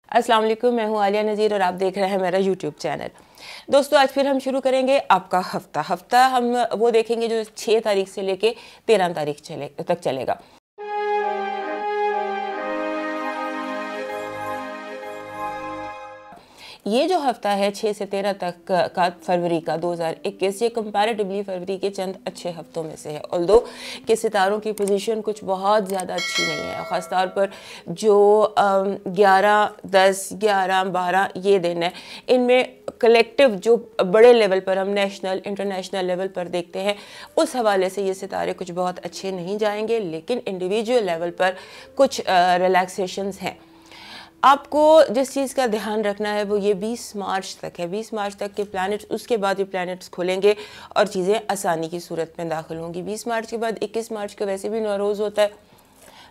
अस्सलाम वालेकुम, मैं हूँ आलिया नज़ीर और आप देख रहे हैं मेरा यूट्यूब चैनल। दोस्तों, आज फिर हम शुरू करेंगे आपका हफ्ता हम वो देखेंगे जो 6 तारीख से लेके 13 तारीख तक चलेगा। ये जो हफ्ता है 6 से 13 तक का फरवरी का 2021, ये कंपैरेटिवली फरवरी के चंद अच्छे हफ्तों में से है। ऑल्दो कि सितारों की पोजीशन कुछ बहुत ज़्यादा अच्छी नहीं है, ख़ास तौर पर जो 11, 10, 11, 12 ये दिन है, इनमें कलेक्टिव जो बड़े लेवल पर हम नेशनल इंटरनेशनल लेवल पर देखते हैं, उस हवाले से ये सितारे कुछ बहुत अच्छे नहीं जाएंगे। लेकिन इंडिविजुअल लेवल पर कुछ रिलैक्सेशंस हैं। आपको जिस चीज़ का ध्यान रखना है वो ये 20 मार्च तक है। 20 मार्च तक के प्लैनेट्स, उसके बाद ये प्लैनेट्स खुलेंगे और चीज़ें आसानी की सूरत में दाखिल होंगी। 20 मार्च के बाद 21 मार्च को वैसे भी नौरोज़ होता है,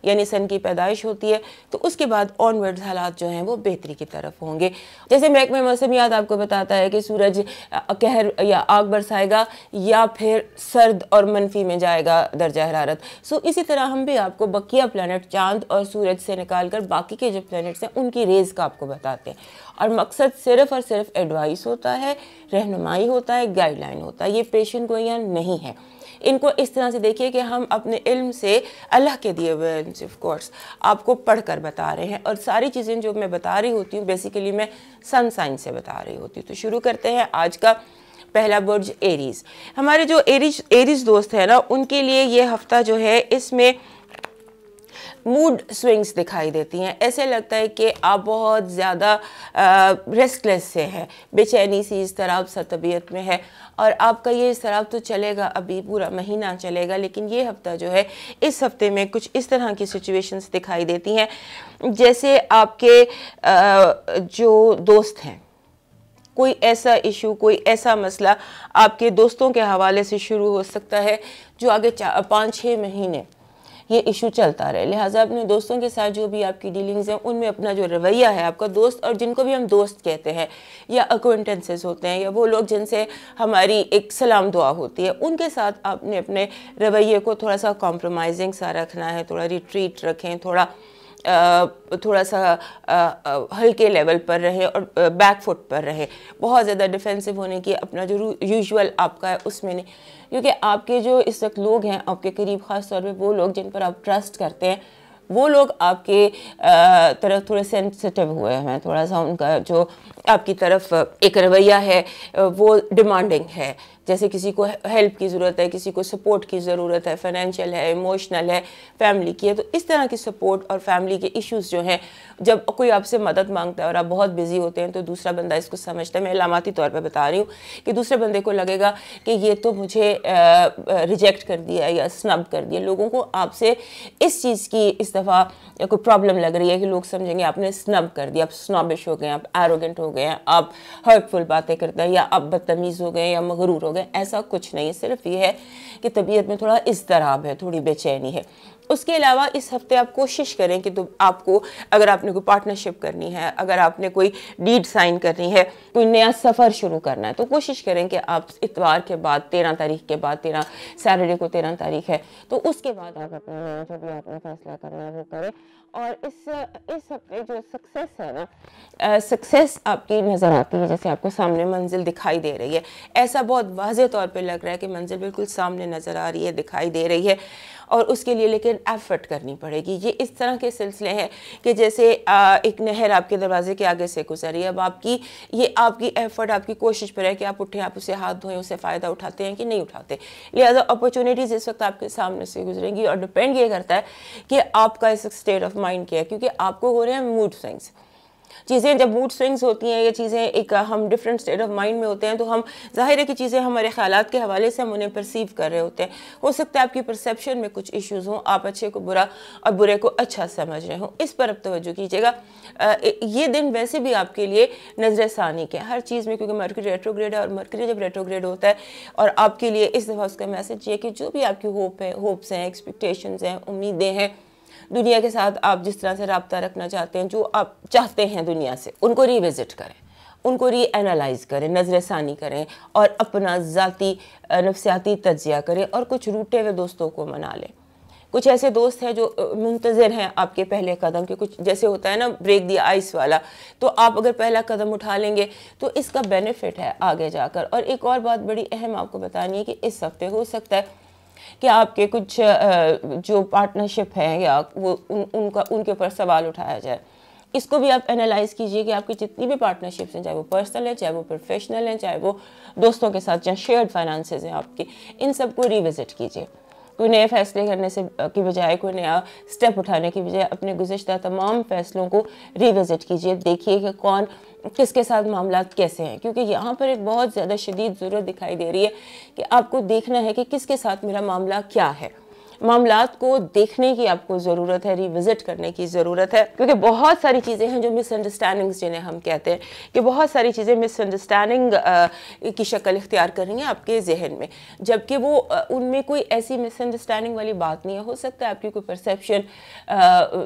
यानी सन की पैदाइश होती है, तो उसके बाद ऑनवर्ड्स हालात जो हैं वो बेहतरी की तरफ होंगे। जैसे महकमा मौसमियात आपको बताता है कि सूरज कहर या आग बरसाएगा या फिर सर्द और मनफी में जाएगा दर्जा हरारत। सो इसी तरह हम भी आपको बकिया प्लैनेट चांद और सूरज से निकाल कर बाकी के जो प्लैनेट्स हैं उनकी रेज़ का आपको बताते हैं। और मकसद सिर्फ़ और सिर्फ एडवाइस होता है, रहनुमाई होता है, गाइडलाइन होता है। ये पेशन गोइयां नहीं है। इनको इस तरह से देखिए कि हम अपने इल्म से, अल्लाह के दिए हुए इल्म से ऑफ कोर्स आपको पढ़ कर बता रहे हैं, और सारी चीज़ें जो मैं बता रही होती हूँ बेसिकली मैं सन साइन से बता रही होती हूँ। तो शुरू करते हैं आज का पहला बुर्ज एरीज़। हमारे जो एरीज़ दोस्त हैं ना, उनके लिए ये हफ्ता जो है इसमें मूड स्विंग्स दिखाई देती हैं। ऐसे लगता है कि आप बहुत ज़्यादा रेस्टलेस से हैं, बेचैनी सी इस तरह सा तबीयत में है, और आपका ये इस तरह तो चलेगा, अभी पूरा महीना चलेगा। लेकिन ये हफ्ता जो है, इस हफ्ते में कुछ इस तरह की सिचुएशंस दिखाई देती हैं जैसे आपके जो दोस्त हैं, कोई ऐसा इशू, कोई ऐसा मसला आपके दोस्तों के हवाले से शुरू हो सकता है जो आगे 5-6 महीने ये इशू चलता रहे। लिहाजा अपने दोस्तों के साथ जो भी आपकी डीलिंग्स हैं उनमें अपना जो रवैया है, आपका दोस्त और जिनको भी हम दोस्त कहते हैं या अक्वेंटेंसेस होते हैं या वो लोग जिनसे हमारी एक सलाम दुआ होती है, उनके साथ आपने अपने रवैये को थोड़ा सा कॉम्प्रोमाइजिंग सा रखना है। थोड़ा रिट्रीट रखें, थोड़ा सा हल्के लेवल पर रहे और बैक फुट पर रहे। बहुत ज़्यादा डिफेंसिव होने की अपना जो यूजुअल आपका है उसमें नहीं, क्योंकि आपके जो इस वक्त लोग हैं आपके करीब, ख़ास तौर पे वो लोग जिन पर आप ट्रस्ट करते हैं, वो लोग आपके तरफ थोड़े सेंसिटिव हुए हैं। थोड़ा सा उनका जो आपकी तरफ एक रवैया है वो डिमांडिंग है। जैसे किसी को हेल्प की ज़रूरत है, किसी को सपोर्ट की ज़रूरत है, फाइनेंशियल है, इमोशनल है, फैमिली की है। तो इस तरह की सपोर्ट और फैमिली के इश्यूज़ जो हैं, जब कोई आपसे मदद मांगता है और आप बहुत बिजी होते हैं तो दूसरा बंदा इसको समझता है। मैं इलामाती तौर पे बता रही हूँ कि दूसरे बंदे को लगेगा कि ये तो मुझे रिजेक्ट कर दिया या स्नब कर दिया। लोगों को आपसे इस चीज़ की इस दफ़ा कोई प्रॉब्लम लग रही है कि लोग समझेंगे आपने स्नब कर दिया, आप स्नॉबिश हो गए, आप एरोगेंट हो गए हैं, आप हर्टफुल बातें करते हैं, या आप बदतमीज़ हो गए या मगरूर हो गए। ऐसा कुछ नहीं है, सिर्फ ये है कि तबीयत में थोड़ा इज़्तिराब है, थोड़ी बेचैनी है। उसके अलावा इस हफ्ते आप कोशिश करें कि तो आपको, अगर आपने कोई पार्टनरशिप करनी है, अगर आपने कोई डीड साइन करनी है, कोई नया सफ़र शुरू करना है, तो कोशिश करें कि आप इतवार के बाद 13 तारीख के बाद, 13 सैटरडे को 13 तारीख है, तो उसके बाद आप अपना जो भी आपने फैसला करना है वो करें। और इस हफ्ते जो सक्सेस है ना, सक्सेस आपकी नज़र आती है, जैसे आपको सामने मंजिल दिखाई दे रही है। ऐसा बहुत वाज़े तौर पे लग रहा है कि मंजिल बिल्कुल सामने नज़र आ रही है, दिखाई दे रही है, और उसके लिए लेकिन एफर्ट करनी पड़ेगी। ये इस तरह के सिलसिले हैं कि जैसे एक नहर आपके दरवाजे के आगे से गुजर रही है। अब आपकी एफर्ट, आपकी कोशिश पर है कि आप उठें, आप उसे हाथ धोएं, उससे फ़ायदा उठाते हैं कि नहीं उठाते। लिहाजा अपॉर्चुनिटीज़ इस वक्त आपके सामने से गुजरेंगी, और डिपेंड ये करता है कि आपका इस स्टेट ऑफ माइंड क्या है, क्योंकि आपको हो रहे हैं मूड स्विंग्स। चीज़ें जब मूड स्विंग्स होती हैं, ये चीज़ें एक हम डिफरेंट स्टेट ऑफ माइंड में होते हैं, तो हम ज़ाहिर है कि चीज़ें हमारे ख़यालात के हवाले से हम उन्हें परसीव कर रहे होते हैं। हो सकता है आपकी परसेप्शन में कुछ इश्यूज़ हों, आप अच्छे को बुरा और बुरे को अच्छा समझ रहे हों। इस पर अब तवज्जो कीजिएगा। ये दिन वैसे भी आपके लिए नज़र सानी के हर चीज़ में, क्योंकि मरकरी रेट्रोग्रेड है, और मरकरी जब रेट्रोग्रेड होता है, और आपके लिए इस दफ़ा उसका मैसेज ये कि जो भी आपकी होप्स हैं, एक्सपेक्टेशंस हैं, उम्मीदें हैं, दुनिया के साथ आप जिस तरह से रब्ता रखना चाहते हैं, जो आप चाहते हैं दुनिया से, उनको रिविज़िट करें, उनको री एनालाइज करें, नज़रसानी करें, और अपना ज़ाती नफ्सियाती तज्जिया करें, और कुछ रूठे हुए दोस्तों को मना लें। कुछ ऐसे दोस्त हैं जो मुंतज़िर हैं आपके पहले कदम के, कुछ जैसे होता है ना ब्रेक द आइस वाला, तो आप अगर पहला कदम उठा लेंगे तो इसका बेनिफिट है आगे जाकर। और एक और बात बड़ी अहम आपको बतानी है कि इस हफ्ते हो सकता है कि आपके कुछ जो पार्टनरशिप है या वो उनके ऊपर सवाल उठाया जाए। इसको भी आप एनालाइज कीजिए कि आपकी जितनी भी पार्टनरशिप्स हैं, चाहे वो पर्सनल है, चाहे वो प्रोफेशनल है, चाहे वो दोस्तों के साथ, चाहे शेयर्ड फाइनेंसेस हैं आपके, इन सबको रिविज़िट कीजिए। कोई नए फैसले करने से की बजाय, कोई नया स्टेप उठाने की बजाय अपने गुज़िश्ता तमाम फ़ैसलों को रिविज़िट कीजिए। देखिए कि कौन किसके साथ मामलात कैसे हैं, क्योंकि यहाँ पर एक बहुत ज़्यादा शदीद ज़रूरत दिखाई दे रही है कि आपको देखना है कि किसके साथ मेरा मामला क्या है। मामलात को देखने की आपको ज़रूरत है, रिविज़िट करने की ज़रूरत है, क्योंकि बहुत सारी चीज़ें हैं जो मिसअंडरस्टैंडिंग्स जिन्हें हम कहते हैं कि बहुत सारी चीज़ें मिसअंडरस्टैंडिंग की शक्ल इख्तियार कर रही हैं आपके जहन में, जबकि वो उनमें कोई ऐसी मिसअंडरस्टैंडिंग वाली बात नहीं है। हो सकता है आपकी कोई परसेप्शन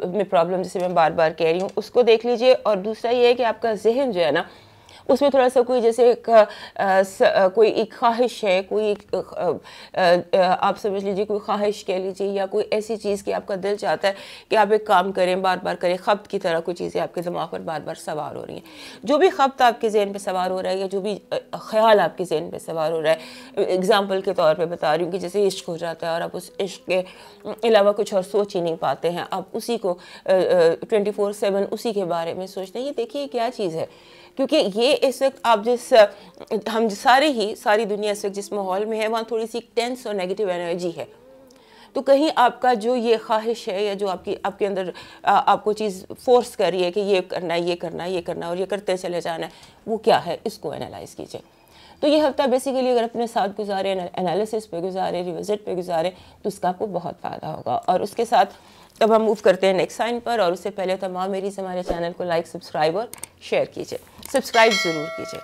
में प्रॉब्लम, जैसे मैं बार बार कह रही हूँ, उसको देख लीजिए। और दूसरा ये है कि आपका जहन जो है ना, उसमें थोड़ा सा कोई जैसे कोई एक ख्वाहिश है, कोई आप समझ लीजिए कोई ख्वाहिश कह लीजिए, या कोई ऐसी चीज़ कि आपका दिल चाहता है कि आप एक काम करें, बार बार करें, खब्त की तरह कोई चीज़ें आपके दिमाग पर बार बार सवार हो रही हैं। जो भी खब्त आपके जहन पे सवार हो रहा है या जो भी ख्याल आपके जहन पे सवार हो रहा है, एग्जाम्पल के तौर पर बता रही हूँ कि जैसे इश्क हो जाता है और आप उस इश्क के अलावा कुछ और सोच ही नहीं पाते हैं, आप उसी को 24/7 उसी के बारे में सोचते हैं। ये देखिए क्या चीज़ है, क्योंकि ये इस वक्त आप हम सारी दुनिया इस वक्त जिस माहौल में है, वहाँ थोड़ी सी टेंस और नेगेटिव एनर्जी है। तो कहीं आपका जो ये ख्वाहिश है या जो आपके अंदर आपको चीज़ फोर्स कर रही है कि ये करना है, ये करना है, ये करना है और ये करते चले जाना है, वो क्या है, इसको एनालाइज कीजिए। तो ये हफ्ता बेसिकली अगर अपने साथ गुजारे, एनालिसिस पे गुजारे, रिविजिट पे गुजारे, तो उसका आपको बहुत फ़ायदा होगा। और उसके साथ तब हम मूव करते हैं नेक्स्ट साइन पर, और उससे पहले तमाम मेरी हमारे चैनल को लाइक, सब्सक्राइब और शेयर कीजिए, सब्सक्राइब ज़रूर कीजिए।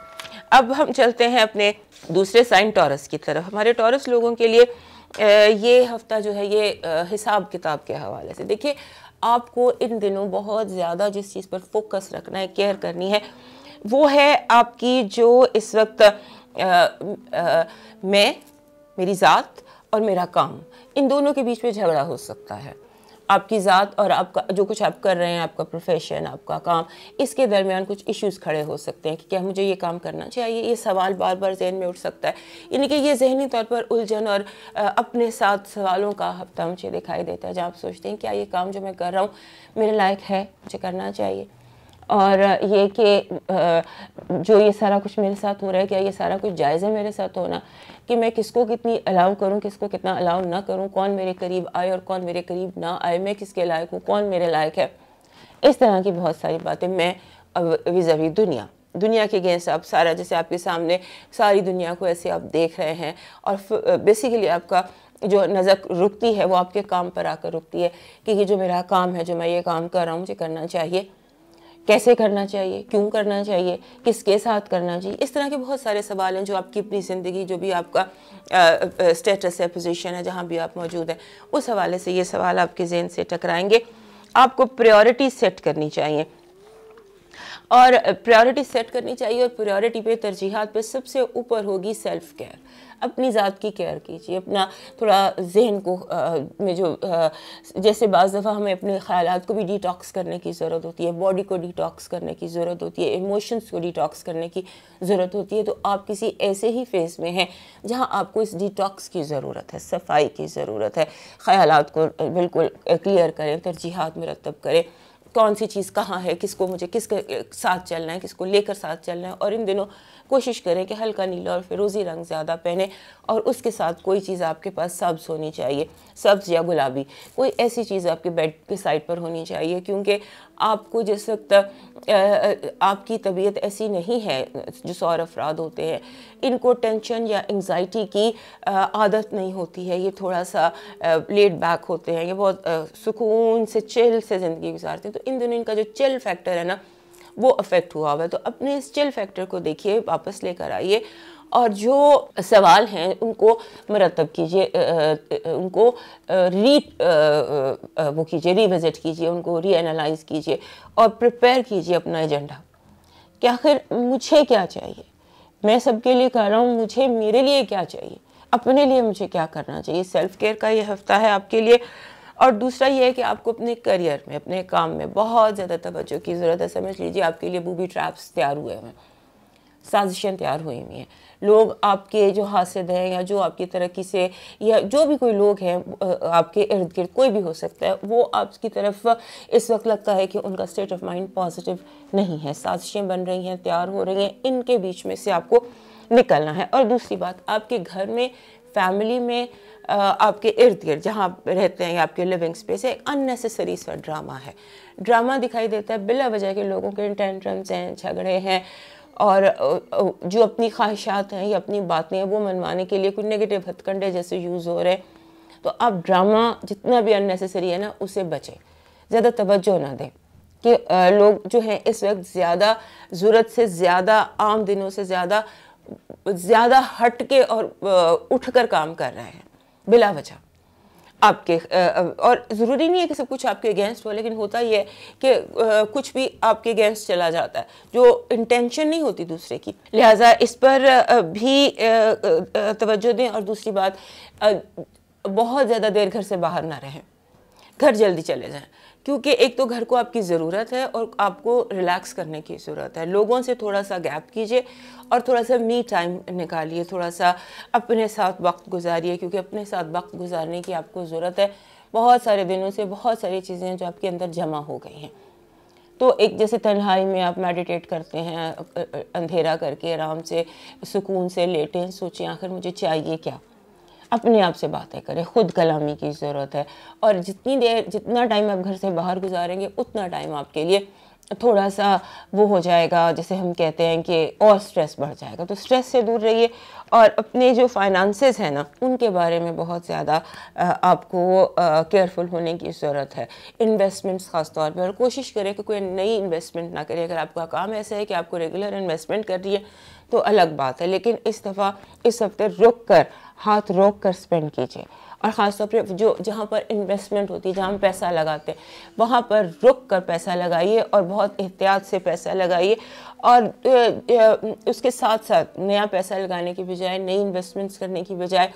अब हम चलते हैं अपने दूसरे साइन टॉरस की तरफ। हमारे टॉरस लोगों के लिए ये हफ्ता जो है ये हिसाब किताब के हवाले से, देखिए आपको इन दिनों बहुत ज़्यादा जिस चीज़ पर फोकस रखना है, केयर करनी है, वो है आपकी जो इस वक्त मेरी ज़ात और मेरा काम, इन दोनों के बीच में झगड़ा हो सकता है। आपकी ज़ात और आपका जो कुछ आप कर रहे हैं, आपका प्रोफेशन, आपका काम, इसके दरमियान कुछ इश्यूज़ खड़े हो सकते हैं कि क्या मुझे ये काम करना चाहिए। ये सवाल बार बार जहन में उठ सकता है, यानी कि ये जहनी तौर पर उलझन और अपने साथ सवालों का हफ्ता मुझे दिखाई देता है, जहाँ आप सोचते हैं क्या ये काम जो मैं कर रहा हूँ मेरे लायक है, मुझे करना चाहिए। और ये कि जो ये सारा कुछ मेरे साथ हो रहा है, क्या ये सारा कुछ जायज़ है मेरे साथ होना, कि मैं किसको कितनी अलाउ करूं, किसको कितना अलाउ ना करूं, कौन मेरे करीब आए और कौन मेरे करीब ना आए, मैं किसके लायक हूं, कौन मेरे लायक है। इस तरह की बहुत सारी बातें मैं विज़ावी दुनिया के अगेंस्ट आप सारा, जैसे आपके सामने सारी दुनिया को ऐसे आप देख रहे हैं, और बेसिकली आपका जो नज़र रुकती है वो आपके काम पर आकर रुकती है कि ये जो मेरा काम है, जो मैं ये काम कर रहा हूँ, मुझे करना चाहिए, कैसे करना चाहिए, क्यों करना चाहिए, किसके साथ करना चाहिए। इस तरह के बहुत सारे सवाल हैं जो आपकी अपनी ज़िंदगी, जो भी आपका स्टेटस है, पोजीशन है, जहाँ भी आप मौजूद हैं, उस हवाले से ये सवाल आपके ज़हन से टकराएंगे। आपको प्रायोरिटी सेट करनी चाहिए, और प्रायोरिटी सेट करनी चाहिए, और प्रायोरिटी पे, तरजीहात पे सबसे ऊपर होगी सेल्फ़ केयर। अपनी ज़ात की केयर कीजिए, अपना थोड़ा जहन को में जो जैसे बाज़ दफ़ा हमें अपने ख़यालात को भी डिटॉक्स करने की ज़रूरत होती है, बॉडी को डिटॉक्स करने की ज़रूरत होती है, इमोशंस को डिटॉक्स करने की ज़रूरत होती है। तो आप किसी ऐसे ही फेज़ में हैं जहाँ आपको इस डिटॉक्स की ज़रूरत है, सफाई की ज़रूरत है। ख़यालात को बिल्कुल क्लियर करें, तरजीहात मुरतब करें, कौन सी चीज़ कहाँ है, किसको मुझे किसके साथ चलना है, किसको लेकर साथ चलना है। और इन दिनों कोशिश करें कि हल्का नीला और फिरोज़ी रंग ज़्यादा पहने, और उसके साथ कोई चीज़ आपके पास सब्ज़ होनी चाहिए, सब्ज़ या गुलाबी, कोई ऐसी चीज़ आपके बेड के साइड पर होनी चाहिए, क्योंकि आपको जिस वक्त आपकी तबीयत ऐसी नहीं है, जो सौर अफराद होते हैं इनको टेंशन या एंग्जाइटी की आदत नहीं होती है, ये थोड़ा सा लेड बैक होते हैं, ये बहुत सुकून से चिल से ज़िंदगी गुजारते हैं। तो इन दिनों इनका जो चिल फैक्टर है ना, वो अफेक्ट हुआ हुआ है। तो अपने इस चिल फैक्टर को देखिए, वापस लेकर आइए, और जो सवाल हैं उनको मरतब कीजिए, उनको वो कीजिए, रिविज़िट कीजिए, उनको रीएनालाइज़ कीजिए, और प्रिपेयर कीजिए अपना एजेंडा कि आखिर मुझे क्या चाहिए, मैं सबके लिए कर रहा हूँ, मुझे मेरे लिए क्या चाहिए, अपने लिए मुझे क्या करना चाहिए। सेल्फ़ केयर का ये हफ्ता है आपके लिए। और दूसरा ये है कि आपको अपने करियर में, अपने काम में बहुत ज़्यादा तवज्जो की ज़रूरत है। समझ लीजिए आपके लिए बूबी ट्रैप्स तैयार हुए हैं, साजिशें तैयार हुई हुई हैं। लोग आपके जो हासिद हैं या जो आपकी तरक्की से, या जो भी कोई लोग हैं आपके इर्द गिर्द, कोई भी हो सकता है, वो आपकी तरफ इस वक्त लगता है कि उनका स्टेट ऑफ माइंड पॉजिटिव नहीं है। साजिशें बन रही हैं, तैयार हो रही हैं, इनके बीच में से आपको निकलना है। और दूसरी बात, आपके घर में, फैमिली में, आपके इर्द गिर्द जहाँ आप रहते हैं या आपके लिविंग स्पेस है, अननेसेसरी सा ड्रामा है। ड्रामा दिखाई देता है, बिला वजह के लोगों के टेंट्रम्स हैं, झगड़े हैं, और जो अपनी ख्वाहिशात हैं या अपनी बातें हैं वो मनवाने के लिए कुछ नेगेटिव हथकंडे जैसे यूज़ हो रहे हैं। तो आप ड्रामा जितना भी अननेसेसरी है ना, उसे बचें, ज़्यादा तवज्जो ना दें कि लोग जो हैं इस वक्त ज़्यादा ज़रूरत से ज़्यादा, आम दिनों से ज़्यादा हट के और उठ कर काम कर रहे हैं बिला वजह आपके। और ज़रूरी नहीं है कि सब कुछ आपके अगेंस्ट हो, लेकिन होता ही है कि कुछ भी आपके अगेंस्ट चला जाता है जो इंटेंशन नहीं होती दूसरे की। लिहाजा इस पर भी तवज्जो दें। और दूसरी बात, बहुत ज़्यादा देर घर से बाहर ना रहें, घर जल्दी चले जाएं, क्योंकि एक तो घर को आपकी ज़रूरत है और आपको रिलैक्स करने की ज़रूरत है। लोगों से थोड़ा सा गैप कीजिए और थोड़ा सा मी टाइम निकालिए, थोड़ा सा अपने साथ वक्त गुजारिए, क्योंकि अपने साथ वक्त गुजारने की आपको ज़रूरत है। बहुत सारे दिनों से बहुत सारी चीज़ें जो आपके अंदर जमा हो गई हैं। तो एक जैसे तन्हाई में आप मेडिटेट करते हैं, अंधेरा करके आराम से सुकून से लेटें, सोचें आखिर मुझे चाहिए क्या। अपने आप से बातें करें, खुद कलामी की ज़रूरत है। और जितना टाइम आप घर से बाहर गुजारेंगे उतना टाइम आपके लिए थोड़ा सा वो हो जाएगा, जैसे हम कहते हैं कि और स्ट्रेस बढ़ जाएगा। तो स्ट्रेस से दूर रहिए और अपने जो फाइनेंसेस हैं ना, उनके बारे में बहुत ज़्यादा आपको केयरफुल होने की ज़रूरत है। इन्वेस्टमेंट्स ख़ास तौर पर, और कोशिश करें कि कोई नई इन्वेस्टमेंट ना करें। अगर आपका काम ऐसा है कि आपको रेगुलर इन्वेस्टमेंट कर रही है तो अलग बात है, लेकिन इस दफ़ा इस हफ्ते रुक कर, हाथ रोक कर स्पेंड कीजिए। और ख़ास तौर पर जहाँ पर इन्वेस्टमेंट होती है, जहाँ हम पैसा लगाते हैं, वहाँ पर रुक कर पैसा लगाइए और बहुत एहतियात से पैसा लगाइए। और उसके साथ साथ नया पैसा लगाने की बजाय, नई इन्वेस्टमेंट्स करने की बजाय,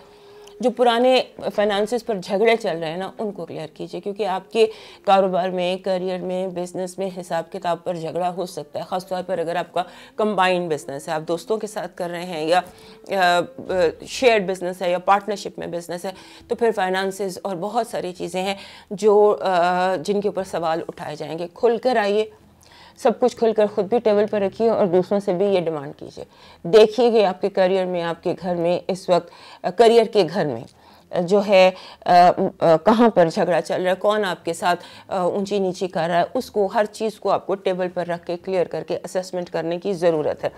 जो पुराने फाइनेंसेस पर झगड़े चल रहे हैं ना, उनको क्लियर कीजिए, क्योंकि आपके कारोबार में, करियर में, बिज़नेस में हिसाब किताब पर झगड़ा हो सकता है। ख़ास तौर पर अगर आपका कंबाइंड बिज़नेस है, आप दोस्तों के साथ कर रहे हैं, या शेयर्ड बिज़नेस है, या पार्टनरशिप में बिज़नेस है, तो फिर फाइनेंसेस और बहुत सारी चीज़ें हैं जो जिनके ऊपर सवाल उठाए जाएंगे। खुल कर आइए, सब कुछ खुलकर खुद भी टेबल पर रखिए और दूसरों से भी ये डिमांड कीजिए। देखिए कि आपके करियर में, आपके घर में इस वक्त, करियर के घर में जो है कहाँ पर झगड़ा चल रहा है, कौन आपके साथ ऊंची नीची कर रहा है, उसको, हर चीज़ को आपको टेबल पर रख के क्लियर करके असेसमेंट करने की ज़रूरत है।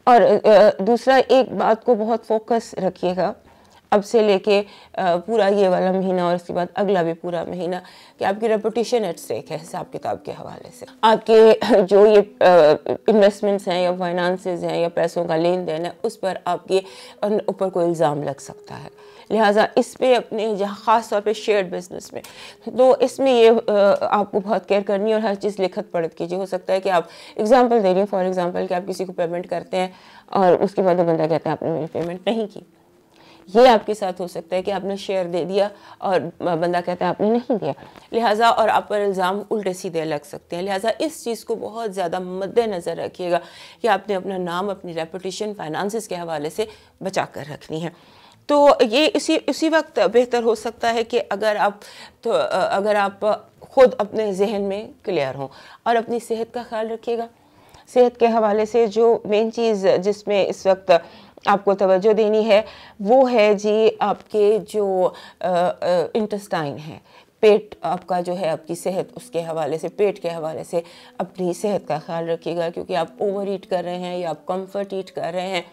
और दूसरा, एक बात को बहुत फोकस रखिएगा अब से लेके पूरा ये वाला महीना और इसके बाद अगला भी पूरा महीना, कि आपकी रेपुटेशन एट स्टेक है हिसाब किताब के हवाले से। आपके जो ये इन्वेस्टमेंट्स हैं या फाइनेंसेस हैं या पैसों का लेन देन है, उस पर आपके ऊपर कोई इल्ज़ाम लग सकता है। लिहाजा इस पे अपने, जहाँ ख़ास तौर पे शेयर्ड बिजनेस में, तो इसमें ये आपको बहुत केयर करनी है और हर चीज़ लिखत पढ़त कीजिए। हो सकता है कि आप, एग्जांपल दे रही हूँ, फॉर एग्जांपल कि आप किसी को पेमेंट करते हैं और उसके बाद वो बंदा कहता है आपने मेरी पेमेंट नहीं की। ये आपके साथ हो सकता है कि आपने शेयर दे दिया और बंदा कहता है आपने नहीं दिया। लिहाजा, और आप पर इल्ज़ाम उल्टे सीधे लग सकते हैं। लिहाजा इस चीज़ को बहुत ज़्यादा मद्देनज़र रखिएगा कि आपने अपना नाम, अपनी रेपुटेशन फाइनेंसेस के हवाले से बचा कर रखनी है। तो ये इसी वक्त बेहतर हो सकता है कि अगर आप ख़ुद अपने जहन में क्लियर हों और अपनी सेहत का ख्याल रखिएगा। सेहत के हवाले से जो मेन चीज़ जिसमें इस वक्त आपको तवज्जो देनी है वो है जी आपके जो इंटेस्टाइन है, पेट आपका जो है, आपकी सेहत, उसके हवाले से, पेट के हवाले से अपनी सेहत का ख्याल रखिएगा। क्योंकि आप ओवर ईट कर रहे हैं या आप कम्फर्ट ईट कर रहे हैं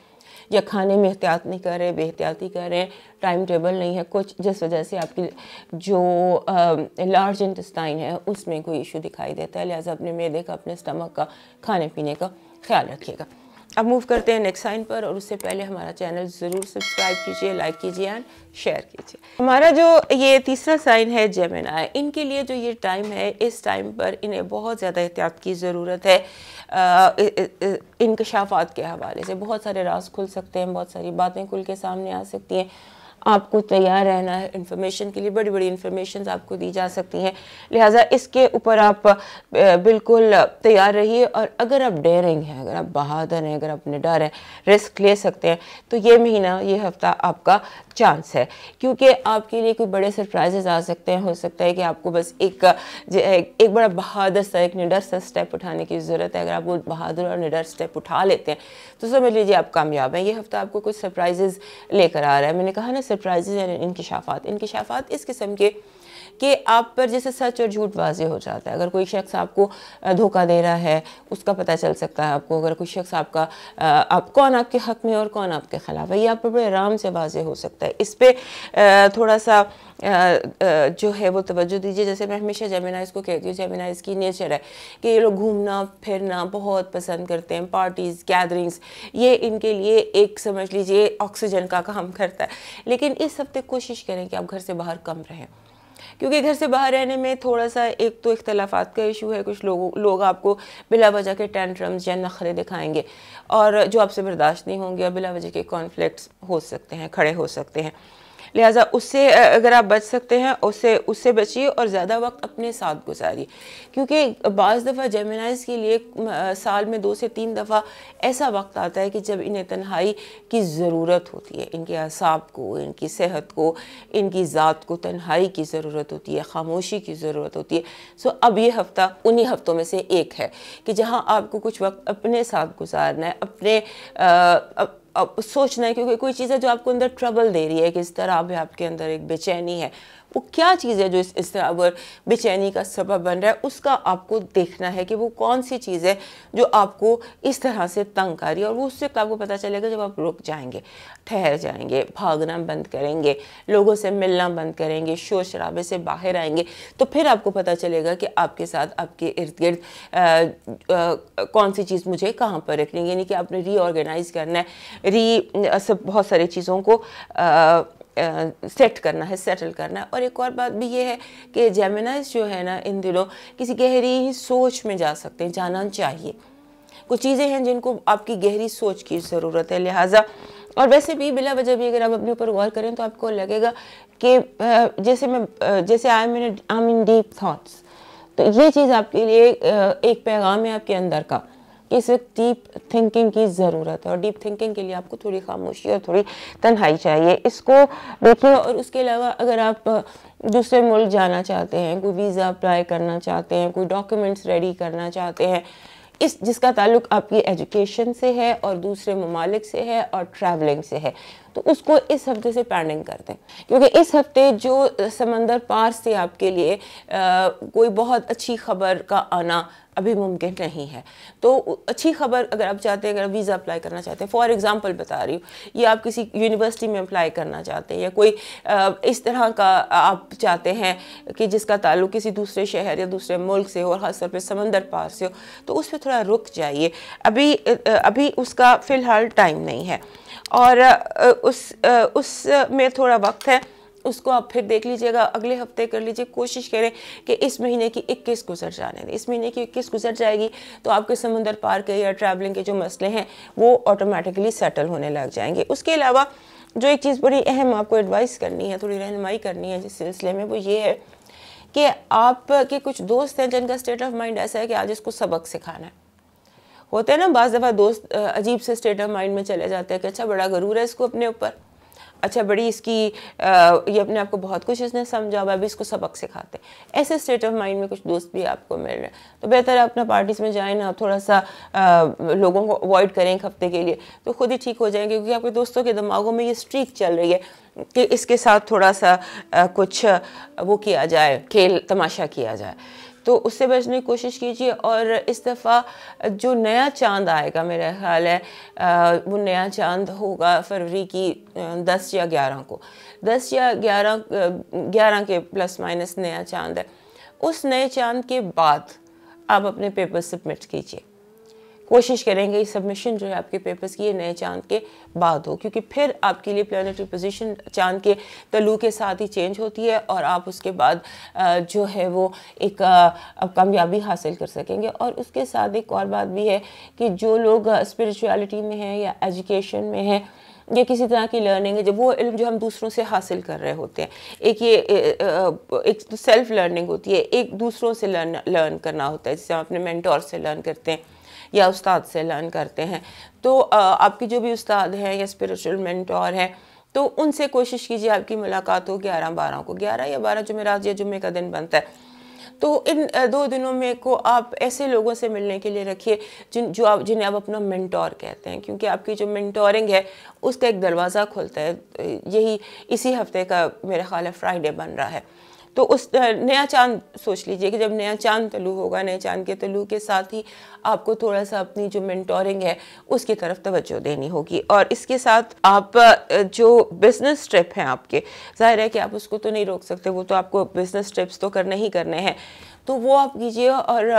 या खाने में एहतियात नहीं कर रहे, बेहतियाती कर रहे हैं, टाइम टेबल नहीं है कुछ, जिस वजह से आपकी जो लार्ज इंटेस्टाइन है उसमें कोई इशू दिखाई देता है। लिहाजा अपने मैदे का, अपने स्टमक का, खाने पीने का ख्याल रखिएगा। अब मूव करते हैं नेक्स्ट साइन पर, और उससे पहले हमारा चैनल ज़रूर सब्सक्राइब कीजिए, लाइक कीजिए एंड शेयर कीजिए। हमारा जो ये तीसरा साइन है जेमिनी, इनके लिए जो ये टाइम है, इस टाइम पर इन्हें बहुत ज़्यादा एहतियात की ज़रूरत है। इंकशाफात के हवाले से बहुत सारे राज खुल सकते हैं, बहुत सारी बातें खुल के सामने आ सकती हैं। आपको तैयार रहना है इन्फॉर्मेशन के लिए। बड़ी बड़ी इन्फॉर्मेशन आपको दी जा सकती हैं, लिहाजा इसके ऊपर आप बिल्कुल तैयार रहिए। और अगर आप डेयरिंग हैं, अगर आप बहादुर हैं, अगर आप निडर हैं, रिस्क ले सकते हैं, तो ये महीना, ये हफ्ता आपका चांस है, क्योंकि आपके लिए कोई बड़े सरप्राइजेस आ सकते हैं। हो सकता है कि आपको बस एक बड़ा बहादुर सा, एक निडर सा स्टेप उठाने की ज़रूरत है। अगर आप वो बहादुर और निडर स्टेप उठा लेते हैं तो समझ लीजिए आप कामयाब हैं। ये हफ्ता आपको कुछ सरप्राइजेस लेकर आ रहा है। मैंने कहा ना, सरप्राइजेस यानी इंकिशाफात इस किस्म के कि आप पर जैसे सच और झूठ वाज़ेह हो जाता है। अगर कोई शख्स आपको धोखा दे रहा है, उसका पता चल सकता है आपको। अगर कोई शख्स कौन आपके हक़ में और कौन आपके ख़िलाफ़ है, ये आप पर बड़े आराम से वाज़ेह हो सकता है। इस पर थोड़ा सा जो है वो तवज्जो दीजिए। जैसे मैं हमेशा जेमिनाइज़ को कहती हूँ, जेमिनाइज़ की नेचर है कि ये लोग घूमना फिरना बहुत पसंद करते हैं, पार्टीज़, गैदरिंग्स, ये इनके लिए एक समझ लीजिए ऑक्सीजन का काम करता है। लेकिन इस हफ्ते कोशिश करें कि आप घर से बाहर कम रहें, क्योंकि घर से बाहर रहने में थोड़ा सा एक तो इख्तलाफात का इशू है। कुछ लोग आपको बिला वजह के टेंट्रम्स या नखरे दिखाएंगे और जो आपसे बर्दाश्त नहीं होंगे, और बिला वजह के कॉन्फ्लिक्ट्स हो सकते हैं, खड़े हो सकते हैं। लिहाजा उससे अगर आप बच सकते हैं उससे बचिए और ज़्यादा वक्त अपने साथ गुजारिए, क्योंकि बाज़ दफ़ा जेमिनाइज़ के लिए साल में 2 से 3 दफ़ा ऐसा वक्त आता है कि जब इन्हें तन्हाई की ज़रूरत होती है। इनके असाब को, इनकी सेहत को, इनकी ज़ात को तन्हाई की ज़रूरत होती है, खामोशी की ज़रूरत होती है। सो अब ये हफ़्ता उन्हीं हफ़्तों में से एक है कि जहाँ आपको कुछ वक्त अपने साथ गुजारना है, अपने अब सोचना है, क्योंकि कोई चीज़ है जो आपको अंदर ट्रबल दे रही है, कि इस तरह भी आपके अंदर एक बेचैनी है। वो क्या चीज़ है जो इस तरह पर बेचैनी का सबब बन रहा है, उसका आपको देखना है कि वो कौन सी चीज़ है जो आपको इस तरह से तंग कर रही है। और वो उससे आपको पता चलेगा जब आप रुक जाएंगे, ठहर जाएंगे, भागना बंद करेंगे, लोगों से मिलना बंद करेंगे, शोर शराबे से बाहर आएंगे, तो फिर आपको पता चलेगा कि आपके साथ, आपके इर्द गिर्द कौन सी चीज़ मुझे कहाँ पर रखनी है। यानी कि आपने रीऑर्गेनाइज़ करना है, सब बहुत सारी चीज़ों को सेट करना है, सेटल करना है। और एक और बात भी ये है कि जेमिनाइज जो है ना, इन दिनों किसी गहरी सोच में जा सकते हैं, जाना चाहिए। कुछ चीज़ें हैं जिनको आपकी गहरी सोच की ज़रूरत है। लिहाजा और वैसे भी बिला वजह भी अगर आप अपने ऊपर गौर करें तो आपको लगेगा कि जैसे आई मीन डीप थॉट्स, तो ये चीज़ आपके लिए एक पैगाम है आपके अंदर का कि इस वक्त डीप थिंकिंग की ज़रूरत है। और डीप थिंकिंग के लिए आपको थोड़ी खामोशी और थोड़ी तन्हाई चाहिए। इसको देखिए। और उसके अलावा अगर आप दूसरे मुल्क जाना चाहते हैं, कोई वीज़ा अप्लाई करना चाहते हैं, कोई डॉक्यूमेंट्स रेडी करना चाहते हैं, जिसका ताल्लुक़ आपकी एजुकेशन से है और दूसरे ममालिक से है और ट्रैवलिंग से है, तो उसको इस हफ्ते से पेंडिंग कर दें, क्योंकि इस हफ्ते जो समंदर पार से आपके लिए कोई बहुत अच्छी खबर का आना अभी मुमकिन नहीं है। तो अच्छी खबर अगर आप चाहते हैं, अगर आप वीज़ा अप्लाई करना चाहते हैं, फॉर एग्ज़ाम्पल बता रही हूँ, या आप किसी यूनिवर्सिटी में अप्लाई करना चाहते हैं, या कोई इस तरह का आप चाहते हैं कि जिसका ताल्लुक़ किसी दूसरे शहर या दूसरे मुल्क से हो और ख़ास तौर पर समंदर पार से हो, तो उस पर थोड़ा रुक जाइए। अभी उसका फ़िलहाल टाइम नहीं है, और उस में थोड़ा वक्त है, उसको आप फिर देख लीजिएगा, अगले हफ्ते कर लीजिए। कोशिश करें कि इस महीने की 21 गुजर जाने दें। इस महीने की 21 गुजर जाएगी तो आपके समंदर पार के या ट्रैवलिंग के जो मसले हैं वो ऑटोमेटिकली सेटल होने लग जाएंगे। उसके अलावा जो एक चीज़ बड़ी अहम आपको एडवाइस करनी है, थोड़ी रहनुमाई करनी है जिस सिलसिले में, वो ये है कि आपके कुछ दोस्त हैं जिनका स्टेट ऑफ माइंड ऐसा है कि आज इसको सबक सिखाना है। होते हैं ना बाज़ दफ़ा दोस्त अजीब से स्टेट ऑफ माइंड में चले जाते हैं कि अच्छा बड़ा गरूर है इसको अपने ऊपर, अच्छा बड़ी इसकी ये अपने आप को बहुत कुछ इसने समझा हुआ, अभी इसको सबक सिखाते हैं। ऐसे स्टेट ऑफ माइंड में कुछ दोस्त भी आपको मिल रहे हैं, तो बेहतर है अपना पार्टीज़ में जाएं ना, थोड़ा सा लोगों को अवॉइड करें एक हफ्ते के लिए, तो खुद ही ठीक हो जाएंगे। क्योंकि आपके दोस्तों के दिमागों में ये स्ट्रीक चल रही है कि इसके साथ थोड़ा सा कुछ वो किया जाए, खेल तमाशा किया जाए, तो उससे बचने की कोशिश कीजिए। और इस दफ़ा जो नया चांद आएगा, मेरा ख्याल है वो नया चांद होगा फरवरी की 10 या 11 को, 10 या 11 के प्लस माइनस नया चांद है। उस नए चांद के बाद आप अपने पेपर सबमिट कीजिए। कोशिश करेंगे इस सबमिशन जो है आपके पेपर्स की ये नए चांद के बाद हो, क्योंकि फिर आपके लिए प्लानिटरी पोजीशन चांद के तल्लु के साथ ही चेंज होती है और आप उसके बाद जो है वो एक कामयाबी हासिल कर सकेंगे। और उसके साथ एक और बात भी है कि जो लोग स्पिरिचुअलिटी में हैं या एजुकेशन में हैं, ये किसी तरह की लर्निंग है, जब वो इल्म जो हम दूसरों से हासिल कर रहे होते हैं, एक ये एक तो सेल्फ लर्निंग होती है, एक दूसरों से लर्न करना होता है, जैसे हम अपने मेंटोर से लर्न करते हैं या उस्ताद से लर्न करते हैं। तो आपकी जो भी उस्ताद हैं या स्पिरिचुअल मेंटोर हैं, तो उनसे कोशिश कीजिए आपकी मुलाकात हो 11-12 को, 11 या 12 जुमेरात या जुम्मे का दिन बनता है। तो इन 2 दिनों में को आप ऐसे लोगों से मिलने के लिए रखिए जिन्हें आप अपना मेंटोर कहते हैं, क्योंकि आपकी जो मेंटोरिंग है उसका एक दरवाज़ा खुलता है। यही इसी हफ्ते का मेरा ख्याल है फ्राइडे बन रहा है। तो उस नया चांद सोच लीजिए कि जब नया चांद तलू होगा, नए चांद के तलू के साथ ही आपको थोड़ा सा अपनी जो मेंटोरिंग है उसकी तरफ तवज्जो देनी होगी। और इसके साथ आप जो बिज़नेस ट्रिप हैं आपके, ज़ाहिर है कि आप उसको तो नहीं रोक सकते, वो तो आपको बिज़नेस ट्रिप्स तो करने ही करने हैं, तो वो आप कीजिए। और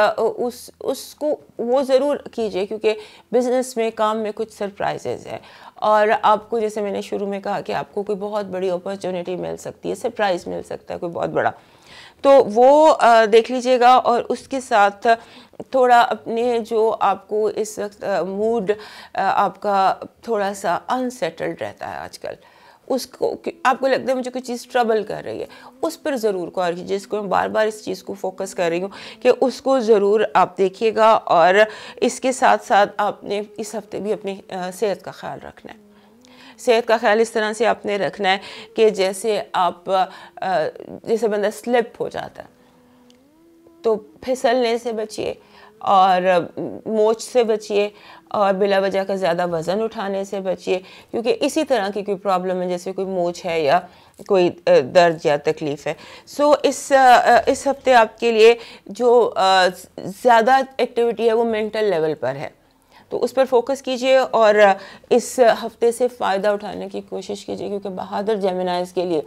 उसको वो ज़रूर कीजिए, क्योंकि बिज़नेस में, काम में कुछ सरप्राइजेज़ है और आपको, जैसे मैंने शुरू में कहा कि आपको कोई बहुत बड़ी अपॉर्चुनिटी मिल सकती है, सरप्राइज़ मिल सकता है कोई बहुत बड़ा, तो वो देख लीजिएगा। और उसके साथ थोड़ा अपने जो आपको इस वक्त मूड आपका थोड़ा सा अनसेटल्ड रहता है आजकल, उसको आपको लगता है मुझे कोई चीज़ ट्रबल कर रही है, उस पर ज़रूर गौर कीजिए। जिसको मैं बार बार इस चीज़ को फोकस कर रही हूँ कि उसको ज़रूर आप देखिएगा। और इसके साथ साथ आपने इस हफ्ते भी अपनी सेहत का ख्याल रखना है। सेहत का ख्याल इस तरह से आपने रखना है कि जैसे आप जैसे बंदा स्लिप हो जाता है तो फिसलने से बचिए और मोच से बचिए और बिला वजह का ज़्यादा वज़न उठाने से बचिए, क्योंकि इसी तरह की कोई प्रॉब्लम है, जैसे कोई मोच है या कोई दर्द या तकलीफ़ है। सो इस हफ्ते आपके लिए जो ज़्यादा एक्टिविटी है वो मेंटल लेवल पर है, तो उस पर फोकस कीजिए और इस हफ्ते से फ़ायदा उठाने की कोशिश कीजिए, क्योंकि बहादुर जेमिनाइज़ के लिए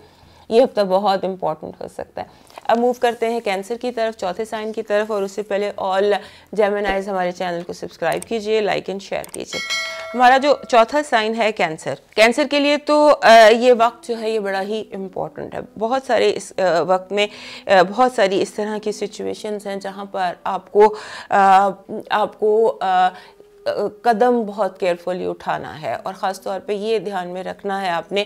ये हफ्ता बहुत इंपॉर्टेंट हो सकता है। अब मूव करते हैं कैंसर की तरफ, चौथे साइन की तरफ। और उससे पहले ऑल जेमिनाइज हमारे चैनल को सब्सक्राइब कीजिए, लाइक एंड शेयर कीजिए। हमारा जो चौथा साइन है कैंसर के लिए तो ये वक्त जो है ये बड़ा ही इम्पॉर्टेंट है। बहुत सारे इस वक्त में बहुत सारी इस तरह की सिचुएशंस हैं जहाँ पर आपको कदम बहुत केयरफुली उठाना है और ख़ास तौर पे ये ध्यान में रखना है आपने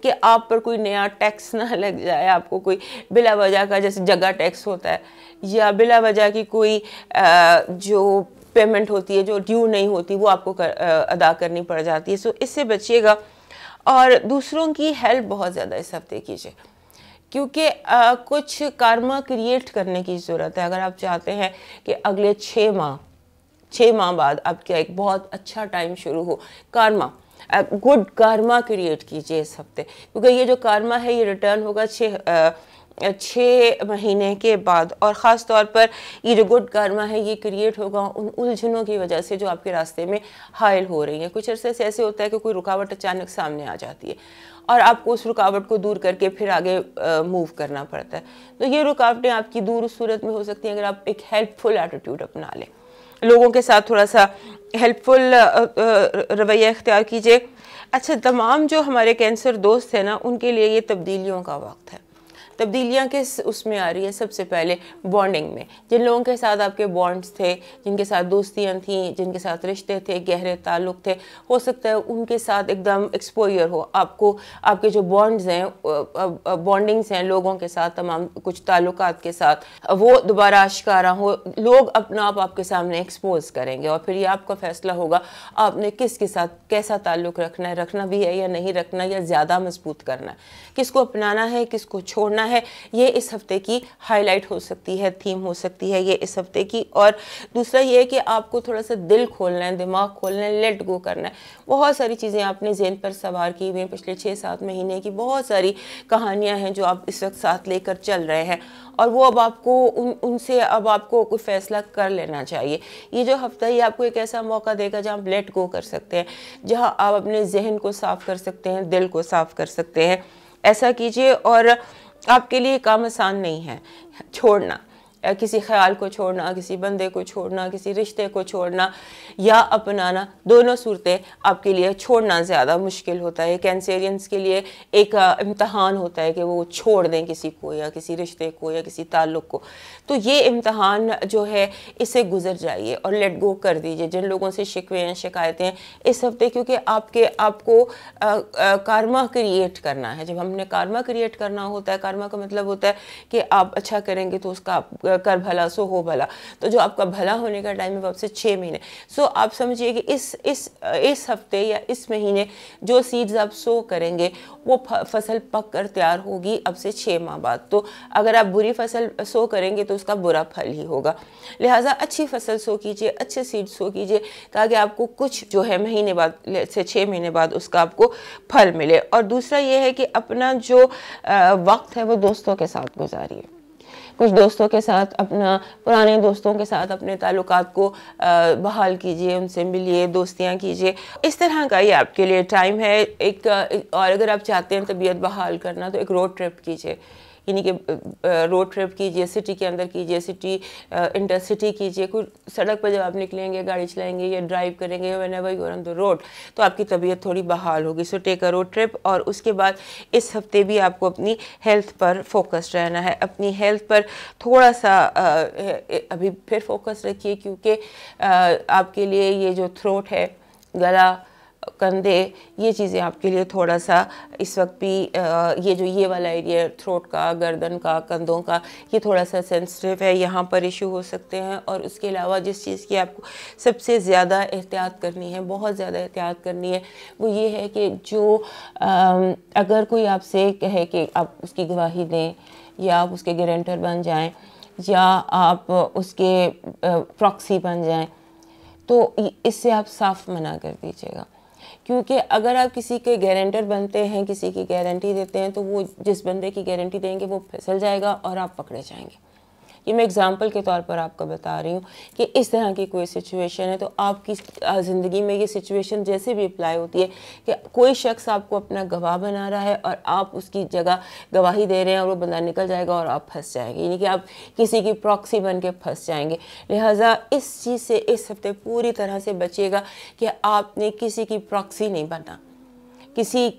कि आप पर कोई नया टैक्स ना लग जाए, आपको कोई बिला वजह का, जैसे जगह टैक्स होता है या बिला वजह की कोई जो पेमेंट होती है जो ड्यू नहीं होती वो आपको अदा करनी पड़ जाती है। सो इससे बचिएगा। और दूसरों की हेल्प बहुत ज़्यादा इस हफ्ते कीजिए, क्योंकि कुछ कार्मा क्रिएट करने की ज़रूरत है। अगर आप चाहते हैं कि अगले 6 माह बाद आपका एक बहुत अच्छा टाइम शुरू हो, कार्मा, गुड कार्मा क्रिएट कीजिए इस हफ्ते, क्योंकि ये जो कार्मा है ये रिटर्न होगा 6 महीने के बाद। और ख़ास तौर पर ये जो गुड कार्मा है ये क्रिएट होगा उन उलझनों की वजह से जो आपके रास्ते में हायल हो रही हैं। कुछ अरसे से ऐसे होता है कि कोई रुकावट अचानक सामने आ जाती है और आपको उस रुकावट को दूर करके फिर आगे मूव करना पड़ता है। तो ये रुकावटें आपकी दूर उस सूरत में हो सकती हैं अगर आप एक हेल्पफुल एटीट्यूड अपना लें, लोगों के साथ थोड़ा सा हेल्पफुल रवैया इख्तियार कीजिए। अच्छा, तमाम जो हमारे कैंसर दोस्त हैं ना, उनके लिए ये तब्दीलियों का वक्त है। तब्दीलियाँ किस उसमें आ रही है? सबसे पहले बॉन्डिंग में। जिन लोगों के साथ आपके बॉन्ड्स थे, जिनके साथ दोस्तियाँ थीं, जिनके साथ रिश्ते थे, गहरे ताल्लुक़ थे, हो सकता है उनके साथ एकदम एक्सपोजर हो आपको, आपके जो बॉन्ड्स हैं, बॉन्डिंग्स हैं लोगों के साथ, तमाम कुछ ताल्लुकात के साथ, वो दोबारा आश्कारा हो। लोग अपना आप आपके सामने एक्सपोज करेंगे और फिर ये आपका फ़ैसला होगा आपने किसके साथ कैसा ताल्लुक़ रखना है, रखना भी है या नहीं रखना, या ज़्यादा मजबूत करना है, किसको अपनाना है, किसको छोड़ना है। ये इस हफ्ते की हाईलाइट हो सकती है, थीम हो सकती है ये इस हफ्ते की। और दूसरा ये है कि आपको थोड़ा सा दिल खोलना है, दिमाग खोलना है, लेट गो करना है। बहुत सारी चीज़ें आपने ज़हन पर सवार की हुई हैं, पिछले 6-7 महीने की बहुत सारी कहानियाँ हैं जो आप इस वक्त साथ लेकर चल रहे हैं और वो अब आपको उनसे अब आपको कोई फ़ैसला कर लेना चाहिए। ये जो हफ्ता ये आपको एक ऐसा मौका देगा जहाँ आप लेट गो कर सकते हैं, जहाँ आप अपने जहन को साफ़ कर सकते हैं, दिल को साफ़ कर सकते हैं। ऐसा कीजिए। और आपके लिए काम आसान नहीं है छोड़ना, किसी ख्याल को छोड़ना, किसी बंदे को छोड़ना, किसी रिश्ते को छोड़ना या अपनाना, दोनों सूरतें आपके लिए छोड़ना ज़्यादा मुश्किल होता है। कैंसेरियंस के लिए एक इम्तहान होता है कि वो छोड़ दें किसी को या किसी रिश्ते को या किसी ताल्लुक़ को। तो ये इम्तहान जो है इससे गुजर जाइए और लेट गो कर दीजिए। जिन लोगों से शिकवे हैं, शिकायतें हैं इस हफ्ते, क्योंकि आपको कारमा क्रिएट करना है। जब हमने कारमा क्रिएट करना होता है, कारमा का मतलब होता है कि आप अच्छा करेंगे तो उसका कर भला सो हो भला। तो जो आपका भला होने का टाइम है वो आपसे 6 महीने। सो आप समझिए कि इस हफ्ते या इस महीने जो सीड्स आप सो करेंगे वो फसल पक कर तैयार होगी अब से 6 माह बाद। तो अगर आप बुरी फसल सो करेंगे तो उसका बुरा फल ही होगा। लिहाजा अच्छी फसल सो कीजिए, अच्छे सीड सो कीजिए ताकि आपको कुछ जो है महीने बाद से 6 महीने बाद उसका आपको फल मिले। और दूसरा ये है कि अपना जो वक्त है वो दोस्तों के साथ गुजारिए। कुछ दोस्तों के साथ, अपना पुराने दोस्तों के साथ अपने ताल्लुकात को बहाल कीजिए, उनसे मिलिए, दोस्तियां कीजिए। इस तरह का ये आपके लिए टाइम है। और अगर आप चाहते हैं तबीयत बहाल करना तो एक रोड ट्रिप कीजिए, यानी कि रोड ट्रिप कीजिए, सिटी के अंदर कीजिए, सिटी इंटरसिटी कीजिए। कुछ सड़क पर जब आप निकलेंगे, गाड़ी चलाएंगे या ड्राइव करेंगे, whenever you are on the road, तो आपकी तबीयत थोड़ी बहाल होगी। So take a road trip. और उसके बाद इस हफ्ते भी आपको अपनी हेल्थ पर फोकस रहना है। अपनी हेल्थ पर थोड़ा सा अभी फिर फोकस रखिए, क्योंकि आपके लिए ये जो थ्रोट है, गला, कंधे, ये चीज़ें आपके लिए थोड़ा सा इस वक्त भी ये वाला एरिया थ्रोट का, गर्दन का, कंधों का, ये थोड़ा सा सेंसिटिव है, यहाँ पर इशू हो सकते हैं। और उसके अलावा जिस चीज़ की आपको सबसे ज़्यादा एहतियात करनी है, बहुत ज़्यादा एहतियात करनी है, वो ये है कि जो अगर कोई आपसे कहे कि आप उसकी गवाही दें या आप उसके गारंटर बन जाएं या आप उसके प्रॉक्सी बन जाएं, तो इससे आप साफ मना कर दीजिएगा। क्योंकि अगर आप किसी के गारंटर बनते हैं, किसी की गारंटी देते हैं, तो वो जिस बंदे की गारंटी देंगे वो फिसल जाएगा और आप पकड़े जाएंगे। ये मैं एग्जांपल के तौर पर आपको बता रही हूँ कि इस तरह की कोई सिचुएशन है। तो आपकी ज़िंदगी में ये सिचुएशन जैसे भी अप्लाई होती है कि कोई शख्स आपको अपना गवाह बना रहा है और आप उसकी जगह गवाही दे रहे हैं और वो बंदा निकल जाएगा और आप फंस जाएंगे, यानी कि आप किसी की प्रॉक्सी बन के फंस जाएंगे। लिहाजा इस चीज़ से इस हफ्ते पूरी तरह से बचिएगा कि आपने किसी की प्रॉक्सी नहीं बनना, किसी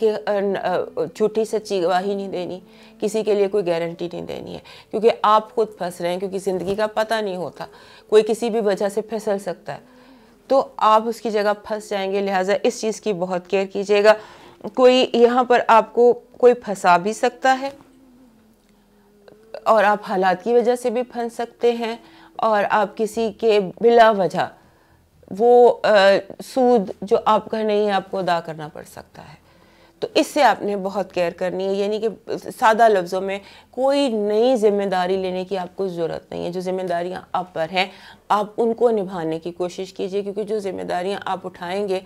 के झूठी सच्ची गवाही नहीं देनी, किसी के लिए कोई गारंटी नहीं देनी है, क्योंकि आप खुद फंस रहे हैं। क्योंकि ज़िंदगी का पता नहीं होता, कोई किसी भी वजह से फिसल सकता है, तो आप उसकी जगह फंस जाएंगे। लिहाजा इस चीज़ की बहुत केयर कीजिएगा। कोई यहाँ पर आपको कोई फंसा भी सकता है और आप हालात की वजह से भी फंस सकते हैं, और आप किसी के बिला वजह वो सूद जो आपका नहीं है आपको अदा करना पड़ सकता है। तो इससे आपने बहुत केयर करनी है। यानी कि सादा लफ्ज़ों में कोई नई जिम्मेदारी लेने की आपको ज़रूरत नहीं है। जो जिम्मेदारियां आप पर हैं आप उनको निभाने की कोशिश कीजिए, क्योंकि जो जिम्मेदारियां आप उठाएंगे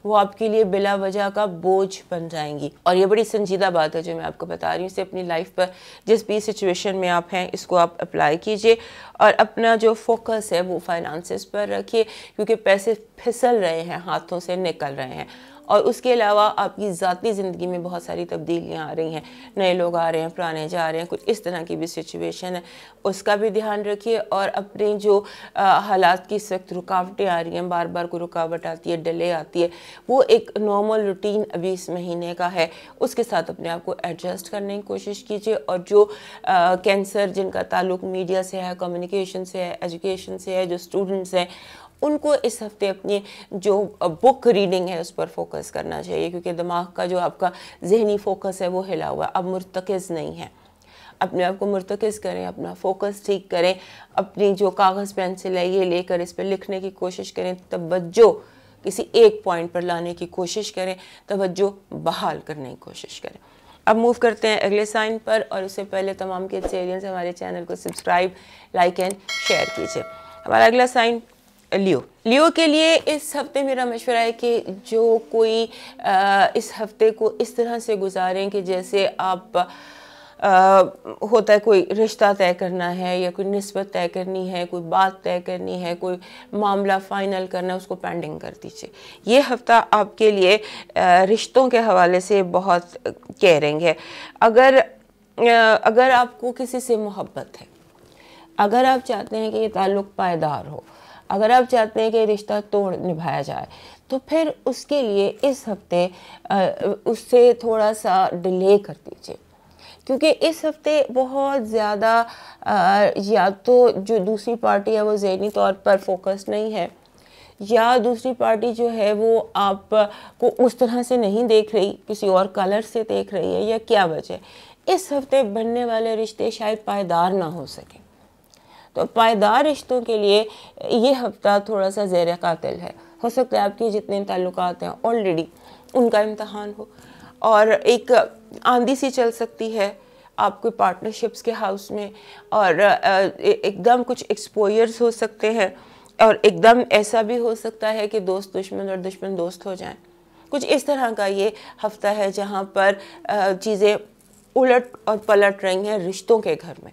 वो आपके लिए बिला वजह का बोझ बन जाएंगी। और ये बड़ी संजीदा बात है जो मैं आपको बता रही हूँ। इसे अपनी लाइफ पर जिस भी सिचुएशन में आप हैं इसको आप अप्लाई कीजिए और अपना जो फोकस है वो फाइनेंसेस पर रखिए, क्योंकि पैसे फिसल रहे हैं, हाथों से निकल रहे हैं। और उसके अलावा आपकी ज़ाती ज़िंदगी में बहुत सारी तब्दीलियाँ आ रही हैं, नए लोग आ रहे हैं, पुराने जा रहे हैं, कुछ इस तरह की भी सिचुएशन है, उसका भी ध्यान रखिए। और अपने जो हालात की इस वक्त रुकावटें आ रही हैं, बार बार कोई रुकावट आती है, डिले आती है, वो एक नॉर्मल रूटीन अभी इस महीने का है, उसके साथ अपने आप को एडजस्ट करने की कोशिश कीजिए। और जो कैंसर जिनका ताल्लुक मीडिया से है, कम्युनिकेशन से है, एजुकेशन से है, जो स्टूडेंट्स हैं, उनको इस हफ्ते अपनी जो बुक रीडिंग है उस पर फोकस करना चाहिए, क्योंकि दिमाग का जो आपका जहनी फोकस है वो हिला हुआ है, अब मुर्तकिज़ नहीं है। अपने आप को मुर्तकिज़ करें, अपना फोकस ठीक करें, अपनी जो कागज़ पेंसिल है ये लेकर इस पर लिखने की कोशिश करें, तवज्जो किसी एक पॉइंट पर लाने की कोशिश करें, तवज्जो बहाल करने की कोशिश करें। अब मूव करते हैं अगले साइन पर, और उससे पहले तमाम कैंसेरियंस हमारे चैनल को सब्सक्राइब, लाइक एंड शेयर कीजिए। हमारा अगला साइन लियो के लिए इस हफ्ते मेरा मशवरा है कि जो कोई इस हफ्ते को इस तरह से गुजारें कि जैसे आप होता है कोई रिश्ता तय करना है या कोई निस्बत तय करनी है, कोई बात तय करनी है, कोई मामला फाइनल करना है, उसको पेंडिंग कर दीजिए। ये हफ्ता आपके लिए रिश्तों के हवाले से बहुत केयरिंग है। अगर आपको किसी से मोहब्बत है, अगर आप चाहते हैं कि ये ताल्लुक़ पायदार हो, अगर आप चाहते हैं कि रिश्ता तोड़ निभाया जाए, तो फिर उसके लिए इस हफ्ते उससे थोड़ा सा डिले कर दीजिए, क्योंकि इस हफ्ते बहुत ज़्यादा या तो जो दूसरी पार्टी है वो ज़हनी तौर पर फोकस्ड नहीं है, या दूसरी पार्टी जो है वो आपको उस तरह से नहीं देख रही, किसी और कलर से देख रही है, या क्या वजह। इस हफ्ते बनने वाले रिश्ते शायद पायदार ना हो सके। तो पायदार रिश्तों के लिए ये हफ्ता थोड़ा सा ज़ेर कातिल है। हो सकता है आपके जितने ताल्लुकात हैं ऑलरेडी उनका इम्तहान हो, और एक आंधी सी चल सकती है आपके पार्टनरशिप्स के हाउस में, और एकदम कुछ एक्सपोजर्स हो सकते हैं, और एकदम ऐसा भी हो सकता है कि दोस्त दुश्मन और दुश्मन दोस्त हो जाएं। कुछ इस तरह का ये हफ्ता है जहाँ पर चीज़ें उलट और पलट रही हैं रिश्तों के घर में।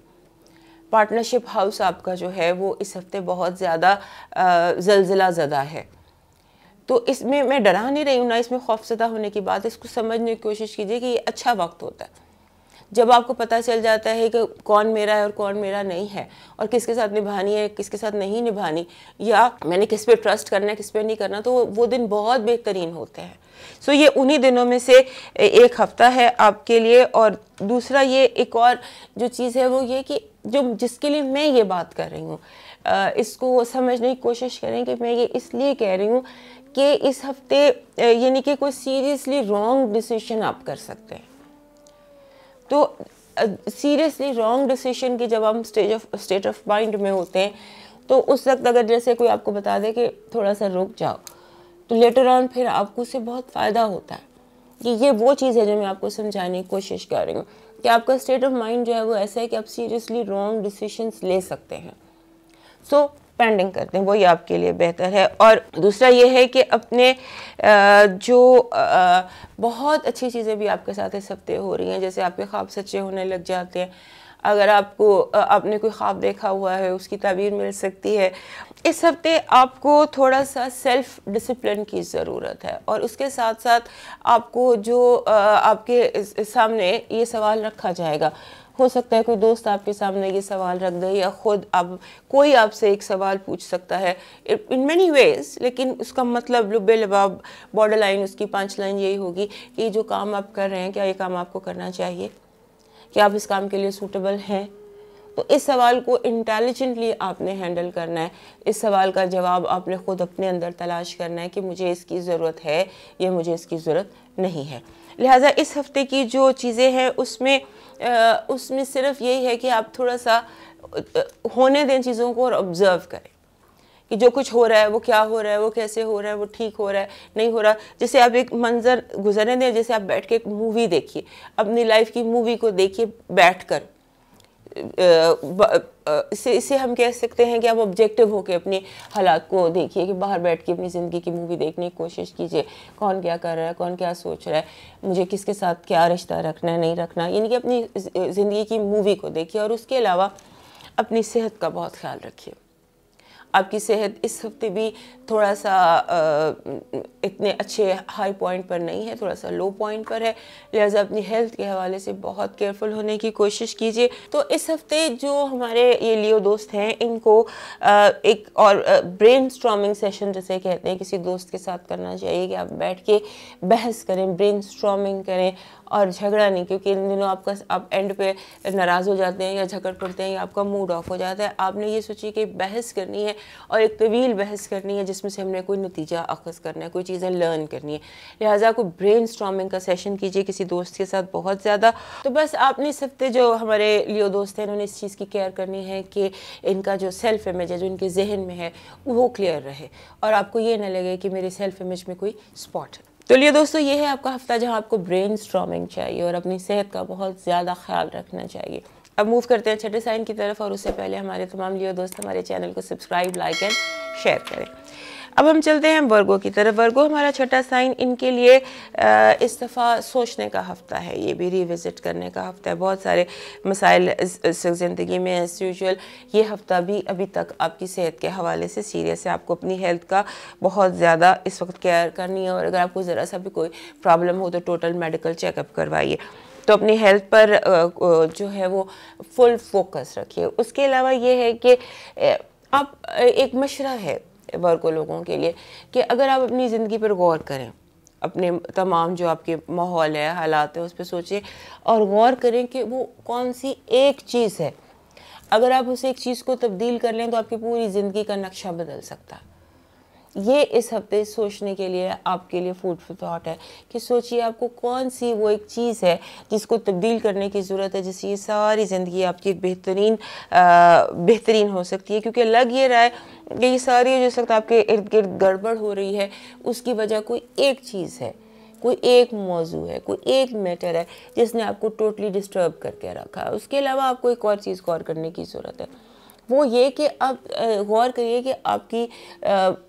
पार्टनरशिप हाउस आपका जो है वो इस हफ्ते बहुत ज़्यादा ज़लज़ला ज़दा है। तो इसमें मैं डरा नहीं रही हूँ, ना इसमें खौफज़दा होने की बात। इसको समझने की कोशिश कीजिए कि ये अच्छा वक्त होता है जब आपको पता चल जाता है कि कौन मेरा है और कौन मेरा नहीं है, और किसके साथ निभानी है, किसके साथ नहीं निभानी, या मैंने किस पे ट्रस्ट करना है, किस पे नहीं करना। तो वो दिन बहुत बेहतरीन होते हैं। सो ये उन्हीं दिनों में से एक हफ्ता है आपके लिए। और दूसरा ये एक और जो चीज़ है वो ये कि जो जिसके लिए मैं ये बात कर रही हूँ, इसको समझने की कोशिश करें कि मैं ये इसलिए कह रही हूँ कि इस हफ्ते यानी कि कोई सीरियसली रॉन्ग डिसीजन आप कर सकते हैं। तो सीरियसली रॉन्ग डिसीजन की जब हम स्टेट ऑफ माइंड में होते हैं, तो उस वक्त अगर जैसे कोई आपको बता दे कि थोड़ा सा रुक जाओ, तो लेटर ऑन फिर आपको उससे बहुत फ़ायदा होता है। कि ये वो चीज़ है जो मैं आपको समझाने की कोशिश कर रही हूँ कि आपका स्टेट ऑफ माइंड जो है वो ऐसा है कि आप सीरियसली रॉन्ग डिसीजंस ले सकते हैं। सो पेंडिंग करते हैं, वही आपके लिए बेहतर है। और दूसरा ये है कि अपने जो बहुत अच्छी चीज़ें भी आपके साथ इस हफ्ते हो रही हैं, जैसे आपके ख्वाब सच्चे होने लग जाते हैं। अगर आपने कोई ख्वाब देखा हुआ है उसकी ताबीर मिल सकती है। इस हफ्ते आपको थोड़ा सा सेल्फ डिसिप्लिन की ज़रूरत है, और उसके साथ साथ आपको जो आपके सामने ये सवाल रखा जाएगा, हो सकता है कोई दोस्त आपके सामने ये सवाल रख दे, या खुद आप कोई आपसे एक सवाल पूछ सकता है इन मैनी वेज, लेकिन उसका मतलब लुब्बे लबाब बॉर्डर लाइन उसकी पंच लाइन यही होगी कि जो काम आप कर रहे हैं क्या ये काम आपको करना चाहिए, क्या आप इस काम के लिए सूटेबल हैं। तो इस सवाल को इंटेलिजेंटली आपने हैंडल करना है। इस सवाल का जवाब आपने खुद अपने अंदर तलाश करना है कि मुझे इसकी ज़रूरत है या मुझे इसकी ज़रूरत नहीं है। लिहाजा इस हफ्ते की जो चीज़ें हैं उसमें सिर्फ यही है कि आप थोड़ा सा होने दें चीज़ों को, और ऑब्ज़र्व करें कि जो कुछ हो रहा है वो क्या हो रहा है, वो कैसे हो रहा है, वो ठीक हो रहा है नहीं हो रहा। जैसे आप एक मंजर गुजरने दें, जैसे आप बैठ के एक मूवी देखिए, अपनी लाइफ की मूवी को देखिए बैठ कर। इसे हम कह सकते हैं कि आप ऑब्जेक्टिव होकर अपने हालात को देखिए, कि बाहर बैठ के अपनी ज़िंदगी की मूवी देखने की कोशिश कीजिए। कौन क्या कर रहा है, कौन क्या सोच रहा है, मुझे किसके साथ क्या रिश्ता रखना है नहीं रखना, यानी कि अपनी ज़िंदगी की मूवी को देखिए। और उसके अलावा अपनी सेहत का बहुत ख्याल रखिए। आपकी सेहत इस हफ्ते भी थोड़ा सा इतने अच्छे हाई पॉइंट पर नहीं है, थोड़ा सा लो पॉइंट पर है। लिहाजा अपनी हेल्थ के हवाले से बहुत केयरफुल होने की कोशिश कीजिए। तो इस हफ्ते जो हमारे ये लियो दोस्त हैं, इनको एक और ब्रेन स्ट्रॉमिंग सेशन जैसे कहते हैं किसी दोस्त के साथ करना चाहिए, कि आप बैठ के बहस करें, ब्रेन स्ट्रॉमिंग करें, और झगड़ा नहीं, क्योंकि इन दिनों आप एंड पे नाराज़ हो जाते हैं या झगड़ पड़ते हैं या आपका मूड ऑफ हो जाता है। आपने ये सोचिए कि बहस करनी है, और एक तवील बहस करनी है जिसमें से हमने कोई नतीजा अख़ज़ करना है, कोई चीज़ें लर्न करनी है। लिहाजा कोई ब्रेन स्टॉर्मिंग का सेशन कीजिए किसी दोस्त के साथ बहुत ज़्यादा। तो बस आपने इस हफ्ते जो हमारे लियो दोस्त हैं, उन्होंने इस चीज़ की केयर करनी है कि इनका जो सेल्फ इमेज है, जो इनके जहन में है, वो क्लियर रहे, और आपको ये ना लगे कि मेरे सेल्फ इमेज में कोई स्पॉट है। तो लिए दोस्तों, ये है आपका हफ्ता जहां आपको ब्रेन स्ट्रॉमिंग चाहिए और अपनी सेहत का बहुत ज़्यादा ख्याल रखना चाहिए। अब मूव करते हैं छठे साइन की तरफ, और उससे पहले हमारे तमाम लियो दोस्त हमारे चैनल को सब्सक्राइब, लाइक एंड शेयर करें। अब हम चलते हैं वर्गो की तरफ। वर्गो हमारा छठा साइन, इनके लिए इस दफ़ा सोचने का हफ्ता है, ये भी रिविज़िट करने का हफ्ता है। बहुत सारे मसाइल ज़िंदगी में एज़ यूजुअल। ये हफ्ता भी अभी तक आपकी सेहत के हवाले से सीरियस है। आपको अपनी हेल्थ का बहुत ज़्यादा इस वक्त केयर करनी है, और अगर आपको ज़रा सा भी कोई प्रॉब्लम हो तो टोटल मेडिकल चेकअप करवाइए। तो अपनी हेल्थ पर जो है वो फुल फोकस रखिए। उसके अलावा ये है कि आप एक मशवरा है वर्गों लोगों के लिए कि अगर आप अपनी ज़िंदगी पर गौर करें, अपने तमाम जो आपके माहौल है, हालात है, उस पर सोचें और गौर करें कि वो कौन सी एक चीज़ है, अगर आप उस एक चीज़ को तब्दील कर लें तो आपकी पूरी ज़िंदगी का नक्शा बदल सकता है। ये इस हफ्ते सोचने के लिए आपके लिए फूड फॉर थॉट है कि सोचिए आपको कौन सी वो एक चीज़ है जिसको तब्दील करने की ज़रूरत है, जिससे ये सारी ज़िंदगी आपकी बेहतरीन हो सकती है। क्योंकि लग ये रहा है कि ये सारी जो वक्त आपके इर्द गिर्द गड़बड़ हो रही है, उसकी वजह कोई एक चीज़ है, कोई एक मौजू है, कोई एक मैटर है जिसने आपको टोटली डिस्टर्ब करके रखा है। उसके अलावा आपको एक और चीज़ गौर करने की ज़रूरत है, वो ये कि आप गौर करिए कि आपकी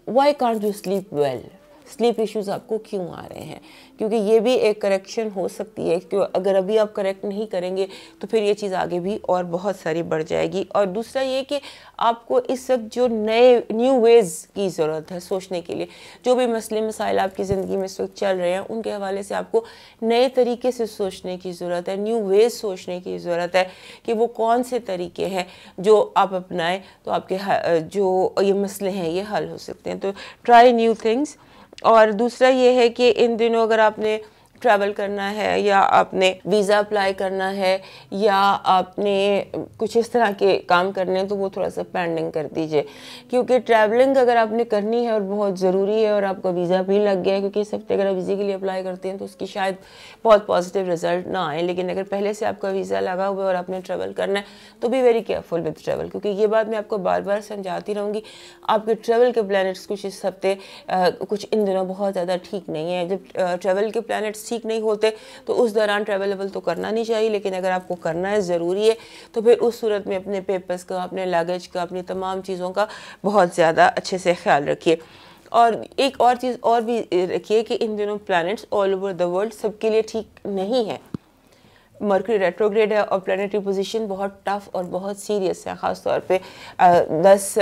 why can't you sleep well, sleep issues आपको क्यों आ रहे हैं, क्योंकि ये भी एक करेक्शन हो सकती है। क्यों अगर अभी आप करेक्ट नहीं करेंगे तो फिर ये चीज़ आगे भी और बहुत सारी बढ़ जाएगी। और दूसरा ये कि आपको इस वक्त जो न्यू वेज़ की ज़रूरत है सोचने के लिए, जो भी मसले मसाइल आपकी ज़िंदगी में इस वक्त चल रहे हैं उनके हवाले से आपको नए तरीके से सोचने की ज़रूरत है, न्यू वेज़ सोचने की ज़रूरत है कि वो कौन से तरीके हैं जो आप अपनाएं तो आपके जो ये मसले हैं ये हल हो सकते हैं। तो ट्राई न्यू थिंग्स। और दूसरा ये है कि इन दिनों अगर आपने ट्रैवल करना है या आपने वीज़ा अप्लाई करना है या आपने कुछ इस तरह के काम करने हैं तो वो थोड़ा सा पेंडिंग कर दीजिए, क्योंकि ट्रैवलिंग अगर आपने करनी है और बहुत ज़रूरी है और आपका वीज़ा भी लग गया है, क्योंकि इस हफ्ते अगर आप वीज़े के लिए अप्लाई करते हैं तो उसकी शायद बहुत पॉजिटिव रिजल्ट ना आए, लेकिन अगर पहले से आपका वीज़ा लगा हुआ है और आपने ट्रैवल करना है तो be very careful with travel. क्योंकि ये बात मैं आपको बार बार समझाती रहूँगी, आपके ट्रैवल के प्लैनेट्स कुछ इस हफ्ते कुछ इन दिनों बहुत ज़्यादा ठीक नहीं है। जब ट्रैवल के प्लैनेट्स ठीक नहीं होते तो उस दौरान ट्रैवलेबल तो करना नहीं चाहिए, लेकिन अगर आपको करना है, ज़रूरी है, तो फिर उस सूरत में अपने पेपर्स का, अपने लगेज का, अपनी तमाम चीज़ों का बहुत ज़्यादा अच्छे से ख्याल रखिए। और एक और चीज़ और भी रखिए कि इन दिनों planets all over the world सबके लिए ठीक नहीं है। मर्करी रेट्रोग्रेड है और प्लानिटरी पोजीशन बहुत टफ और बहुत सीरियस है, ख़ास तौर पे 10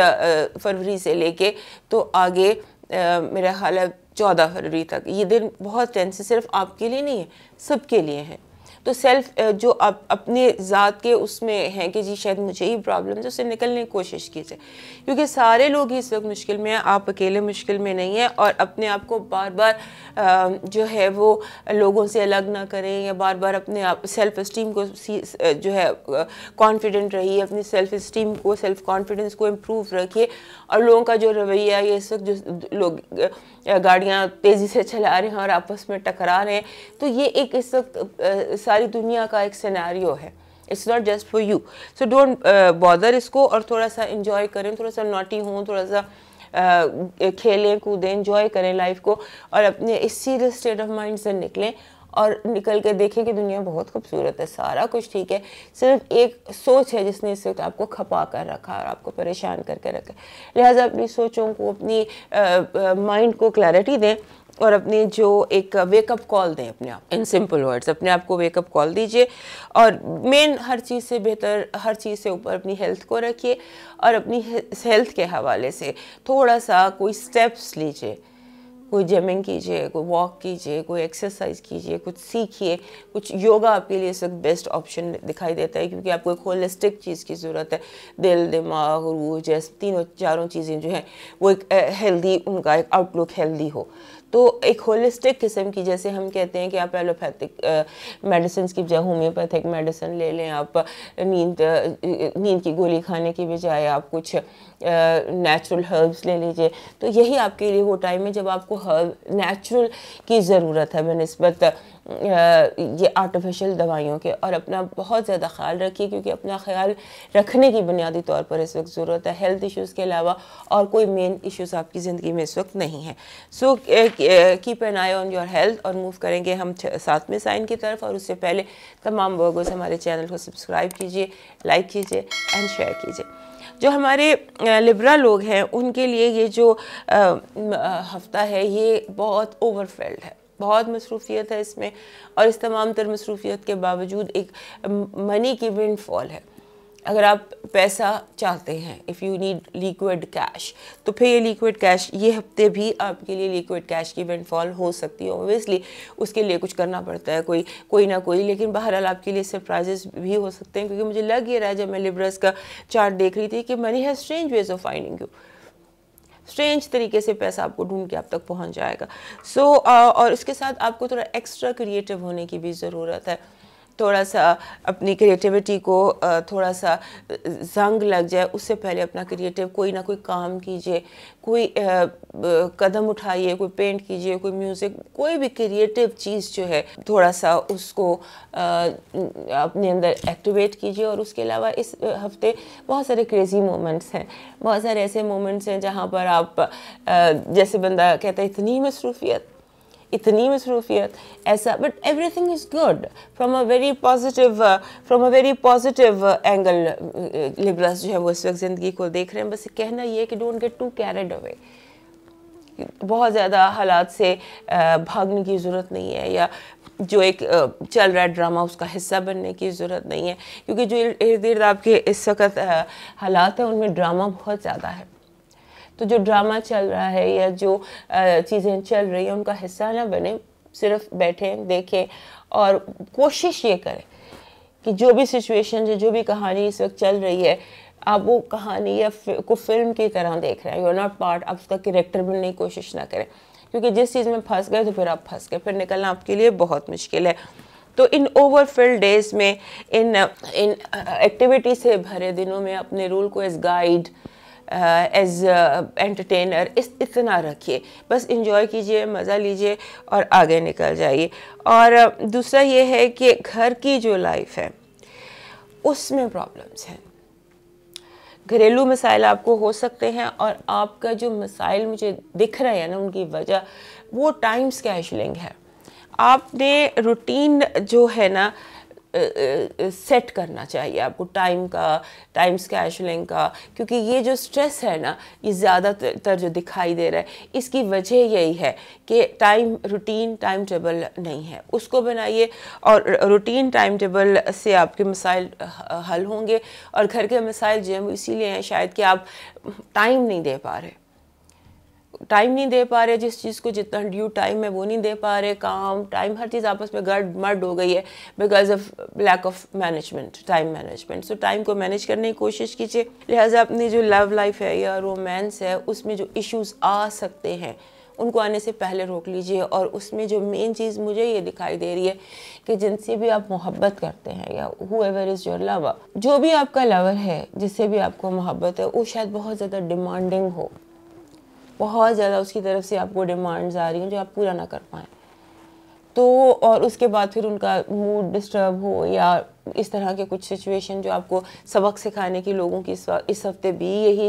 फरवरी से लेके तो आगे मेरा ख्याल है 14 फरवरी तक ये दिन बहुत टेंस है। सिर्फ आपके लिए नहीं है, सबके लिए है। तो सेल्फ जो आप अपने ज़ात के उसमें हैं कि जी शायद मुझे ही प्रॉब्लम है, उससे निकलने की कोशिश कीजिए, क्योंकि सारे लोग ही इस वक्त मुश्किल में हैं, आप अकेले मुश्किल में नहीं हैं। और अपने आप को बार बार जो है वो लोगों से अलग ना करें या बार बार अपने आप सेल्फ इस्टीम को जो है कॉन्फिडेंट रहिए, अपनी सेल्फ इस्टीम को, सेल्फ कॉन्फिडेंस को इम्प्रूव रखिए। और लोगों का जो रवैया है, ये इस वक्त जो लोग गाड़ियाँ तेज़ी से चला रहे हैं और आपस में टकरा रहे हैं, तो ये एक इस वक्त सारी दुनिया का एक सिनेरियो है। It's not just for you, so don't bother इसको और थोड़ा सा इंजॉय करें, थोड़ा सा नॉटी हों, थोड़ा सा खेलें कूदें, इंजॉय करें लाइफ को और अपने इस सीरियस स्टेट ऑफ माइंड से निकलें और निकल के देखें कि दुनिया बहुत खूबसूरत है, सारा कुछ ठीक है। सिर्फ एक सोच है जिसने इस वक्त आपको खपा कर रखा और आपको परेशान करके रखा। लिहाजा अपनी सोचों को, अपनी माइंड को क्लैरिटी दें और अपनी जो एक वेकअप कॉल दें अपने आप, इन सिंपल वर्ड्स अपने आप को वेकअप कॉल दीजिए। और मेन हर चीज़ से बेहतर, हर चीज़ से ऊपर अपनी हेल्थ को रखिए और अपनी हेल्थ के हवाले से थोड़ा सा कोई स्टेप्स लीजिए, कोई जिमिंग कीजिए, कोई वॉक कीजिए, कोई एक्सरसाइज कीजिए, कुछ सीखिए। कुछ योगा आपके लिए इस वक्त बेस्ट ऑप्शन दिखाई देता है, क्योंकि आपको एक होलिस्टिक चीज़ की ज़रूरत है। दिल, दिमाग, रूह, जैसे तीनों चारों चीज़ें जो हैं वो एक हेल्दी, उनका एक आउटलुक हेल्दी हो। तो एक होलिस्टिक किस्म की, जैसे हम कहते हैं कि आप एलोपैथिक मेडिसिन की बजाय होम्योपैथिक मेडिसिन ले लें, आप नींद की गोली खाने की बजाय आप कुछ नेचुरल हर्ब्स ले लीजिए। तो यही आपके लिए वो टाइम है जब आपको हर्ब नेचुरल की ज़रूरत है बनिस्बत ये आर्टिफिशियल दवाइयों के। और अपना बहुत ज़्यादा ख्याल रखिए, क्योंकि अपना ख्याल रखने की बुनियादी तौर पर इस वक्त ज़रूरत है। हेल्थ इश्यूज़ के अलावा और कोई मेन इश्यूज़ आपकी ज़िंदगी में इस वक्त नहीं है। So keep an I on your health. और मूव करेंगे हम 7वें साइन की तरफ, और उससे पहले तमाम वर्गों से हमारे चैनल को सब्सक्राइब कीजिए, लाइक कीजिए एंड शेयर कीजिए। जो हमारे लिब्रा लोग हैं उनके लिए ये जो हफ्ता है ये बहुत ओवरफिल्ड है, बहुत मसरूफियत है इसमें, और इस तमाम तर मसरूफियत के बावजूद एक मनी की विंडफॉल है। अगर आप पैसा चाहते हैं, if you need liquid cash, तो फिर ये लिक्विड कैश ये हफ्ते भी आपके लिए लिक्विड कैश की विंडफॉल हो सकती है। ऑब्वियसली उसके लिए कुछ करना पड़ता है कोई ना कोई, लेकिन बहरहाल आपके लिए सरप्राइजेस भी हो सकते हैं, क्योंकि मुझे लग ये रहा है जब मैं लिब्रस का चार्ट देख रही थी कि money has strange ways of finding you, strange तरीके से पैसा आपको ढूंढ के आप तक पहुंच जाएगा। और इसके साथ आपको थोड़ा एक्स्ट्रा क्रिएटिव होने की भी ज़रूरत है, थोड़ा सा अपनी क्रिएटिविटी को थोड़ा सा जंग लग जाए उससे पहले अपना क्रिएटिव कोई ना कोई काम कीजिए, कोई कदम उठाइए, कोई पेंट कीजिए, कोई म्यूज़िक, कोई भी क्रिएटिव चीज़ जो है थोड़ा सा उसको अपने अंदर एक्टिवेट कीजिए। और उसके अलावा इस हफ्ते बहुत सारे क्रेज़ी मोमेंट्स हैं, बहुत सारे ऐसे मोमेंट्स हैं जहाँ पर आप जैसे बंदा कहता है इतनी मसरूफियत ऐसा, but everything is good from a very positive angle. Libras जो है वो इस वक्त ज़िंदगी को देख रहे हैं। बस कहना ये है कि don't get to carried away, बहुत ज़्यादा हालात से भागने की ज़रूरत नहीं है, या जो एक चल रहा है ड्रामा उसका हिस्सा बनने की ज़रूरत नहीं है, क्योंकि जो इर्द गिर्द आपके इस वक्त हालात हैं उनमें ड्रामा बहुत ज़्यादा है। तो जो ड्रामा चल रहा है या जो चीज़ें चल रही हैं उनका हिस्सा ना बने, सिर्फ बैठें देखें और कोशिश ये करें कि जो भी सिचुएशन है, जो भी कहानी इस वक्त चल रही है, आप वो कहानी या को फिल्म की तरह देख रहे हैं, यू आर नॉट पार्ट, आप उसका कैरेक्टर बनने की कोशिश ना करें, क्योंकि जिस चीज़ में फंस गए तो फिर आप फंस गए, फिर निकलना आपके लिए बहुत मुश्किल है। तो इन ओवरफिल्ड डेज में, इन एक्टिविटी से भरे दिनों में अपने रोल को एज गाइड, एज एंटरटेनर इतना रखिए, बस इंजॉय कीजिए, मज़ा लीजिए और आगे निकल जाइए। और दूसरा ये है कि घर की जो लाइफ है उसमें प्रॉब्लम्स हैं, घरेलू मसाइल आपको हो सकते हैं, और आपका जो मसाइल मुझे दिख रहे हैं ना उनकी वजह वो टाइम स्केड्यूलिंग है। आपने रूटीन जो है ना सेट करना चाहिए आपको, टाइम स्केड्यूलिंग का, क्योंकि ये जो स्ट्रेस है ना ये ज़्यादातर जो दिखाई दे रहा है इसकी वजह यही है कि टाइम टेबल नहीं है, उसको बनाइए। और रूटीन टाइम टेबल से आपके मसाइल हल होंगे। और घर के मसाइल जो हैं इसीलिए हैं शायद कि आप टाइम नहीं दे पा रहे, जिस चीज़ को जितना ड्यू टाइम है वो नहीं दे पा रहे, काम टाइम हर चीज़ आपस में गड़बड़ हो गई है because of lack of time management. So time को मैनेज करने की कोशिश कीजिए। लिहाजा अपनी जो लव लाइफ है या रोमांस है उसमें जो इश्यूज आ सकते हैं उनको आने से पहले रोक लीजिए। और उसमें जो मेन चीज़ मुझे ये दिखाई दे रही है कि जिनसे भी आप मोहब्बत करते हैं या whoever is your lover, जो भी आपका लवर है जिससे भी आपको मोहब्बत है वो शायद बहुत ज़्यादा डिमांडिंग हो, बहुत ज़्यादा उसकी तरफ से आपको डिमांड्स आ रही हैं जो आप पूरा ना कर पाएँ, तो और उसके बाद फिर उनका मूड डिस्टर्ब हो या इस तरह के कुछ सिचुएशन जो आपको सबक सिखाने की लोगों की इस हफ्ते भी यही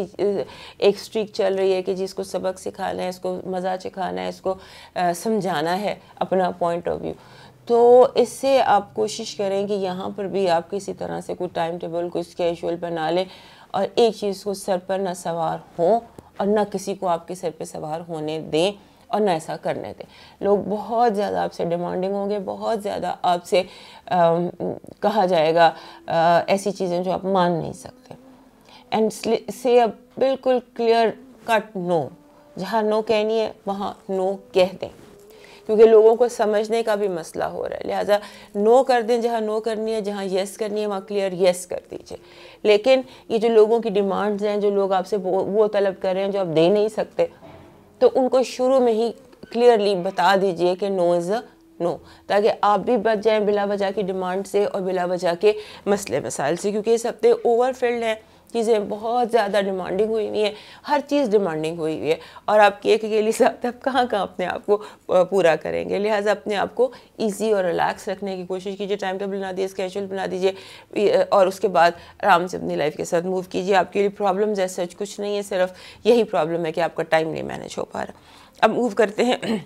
एक स्ट्रीक चल रही है कि जिसको सबक सिखाना है, इसको मज़ा सिखाना है, इसको समझाना है अपना पॉइंट ऑफ व्यू। तो इससे आप कोशिश करें कि यहाँ पर भी आप किसी तरह से कोई टाइम टेबल, कोई स्केड्यूल बना लें और एक चीज़ को सर पर ना सवार हो और ना किसी को आपके सर पे सवार होने दें और ना ऐसा करने दें। लोग बहुत ज़्यादा आपसे डिमांडिंग होंगे, बहुत ज़्यादा आपसे कहा जाएगा ऐसी चीज़ें जो आप मान नहीं सकते। एंड से अब बिल्कुल क्लियर कट नो, जहाँ नो कहनी है वहाँ नो कह दें, क्योंकि लोगों को समझने का भी मसला हो रहा है। लिहाजा नो कर दें, जहाँ नो करनी है, जहाँ येस करनी है वहाँ क्लियर येस कर दीजिए। लेकिन ये जो लोगों की डिमांड्स हैं, जो लोग आपसे वो तलब कर रहे हैं जो आप दे नहीं सकते, तो उनको शुरू में ही क्लियरली बता दीजिए कि नो इज़ अ नो, ताकि आप भी बच जाएं बिला वजह की डिमांड से और बिला वजह के मसले मसाइल से। क्योंकि इस हफ्ते ओवरफिल्ड हैं, चीज़ें बहुत ज़्यादा डिमांडिंग हुई हुई है, हर चीज़ डिमांडिंग हुई हुई है और आप केक के लिए साथ आप कहाँ अपने आप को पूरा करेंगे। लिहाजा अपने आप को ईजी और रिलैक्स रखने की कोशिश कीजिए, टाइम टेबल बना दीजिए, स्केड्यूल बना दीजिए और उसके बाद आराम से अपनी लाइफ के साथ मूव कीजिए। आपके लिए प्रॉब्लम्स ऐसा कुछ नहीं है, सिर्फ यही प्रॉब्लम है कि आपका टाइम नहीं मैनेज हो पा रहा। अब मूव करते हैं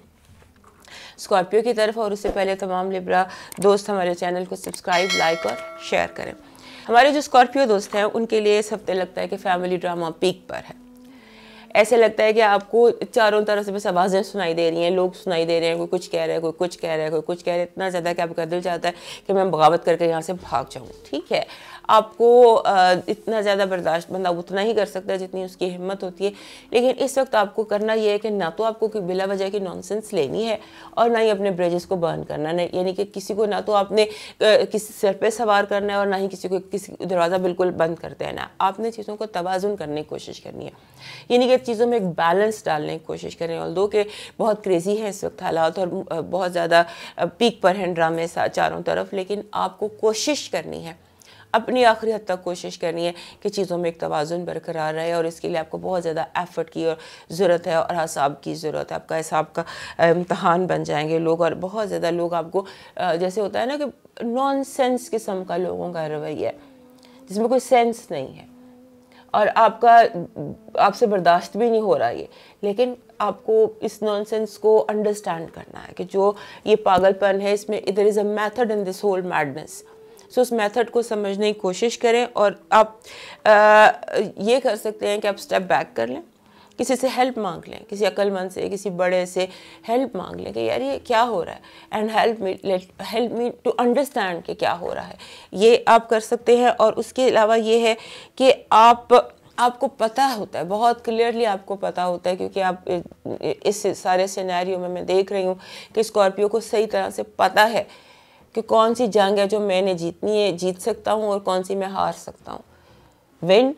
स्कॉर्पियो की तरफ, और उससे पहले तमाम लिब्रा दोस्त हमारे चैनल को सब्सक्राइब, लाइक और शेयर करें। हमारे जो स्कॉर्पियो दोस्त हैं उनके लिए इस हफ्ते लगता है कि फैमिली ड्रामा पीक पर है। ऐसे लगता है कि आपको चारों तरफ से बस आवाज़ें सुनाई दे रही हैं, लोग सुनाई दे रहे हैं, कोई कुछ कह रहा है, कोई कुछ कह रहा है, कोई कुछ कह रहा है, इतना ज़्यादा कि आपका दिल चाहता है कि मैं बगावत करके यहाँ से भाग जाऊँ। ठीक है, आपको इतना ज़्यादा बर्दाश्त बंदा उतना ही कर सकता है जितनी उसकी हिम्मत होती है। लेकिन इस वक्त आपको करना ये है कि ना तो आपको कोई बिला वजह की नॉनसेंस लेनी है और ना ही अपने ब्रिजेस को बर्न करना है, यानी कि किसी को ना तो आपने किसी सर पे सवार करना है और ना ही किसी को किसी दरवाज़ा बिल्कुल बंद कर देना है। आपने चीज़ों को तवाज़ुन करने की कोशिश करनी है, यानी कि चीज़ों में एक बैलेंस डालने की कोशिश करें। ऑल्दो कि बहुत क्रेज़ी है इस वक्त हालात और बहुत ज़्यादा पीक पर हैं ड्रामे चारों तरफ, लेकिन आपको कोशिश करनी है, अपनी आखिरी हद तक कोशिश करनी है कि चीज़ों में एक तवाज़ुन बरकरार रहे। और इसके लिए आपको बहुत ज़्यादा एफ़र्ट की और ज़रूरत है और हिसाब की ज़रूरत है। आपका हिसाब का इम्तहान बन जाएंगे लोग, और बहुत ज़्यादा लोग आपको जैसे होता है ना कि नॉनसेंस किस्म का लोगों का रवैया जिसमें कोई सेंस नहीं है और आपसे बर्दाश्त भी नहीं हो रहा ये, लेकिन आपको इस नॉनसेंस को अंडरस्टैंड करना है कि जो ये पागलपन है इसमें there is a method in this whole madness. So उस मेथड को समझने की कोशिश करें और आप ये कर सकते हैं कि आप स्टेप बैक कर लें, किसी से हेल्प मांग लें, किसी अक्लमंद से, किसी बड़े से हेल्प मांग लें कि यार ये क्या हो रहा है, and help me to understand कि क्या हो रहा है। ये आप कर सकते हैं। और उसके अलावा ये है कि आपको पता होता है, बहुत क्लियरली आपको पता होता है, क्योंकि आप इस सारे सिनेरियो में मैं देख रही हूँ कि स्कॉर्पियो को सही तरह से पता है कि कौन सी जंग है जो मैंने जीतनी है, जीत सकता हूँ, और कौन सी मैं हार सकता हूँ। विन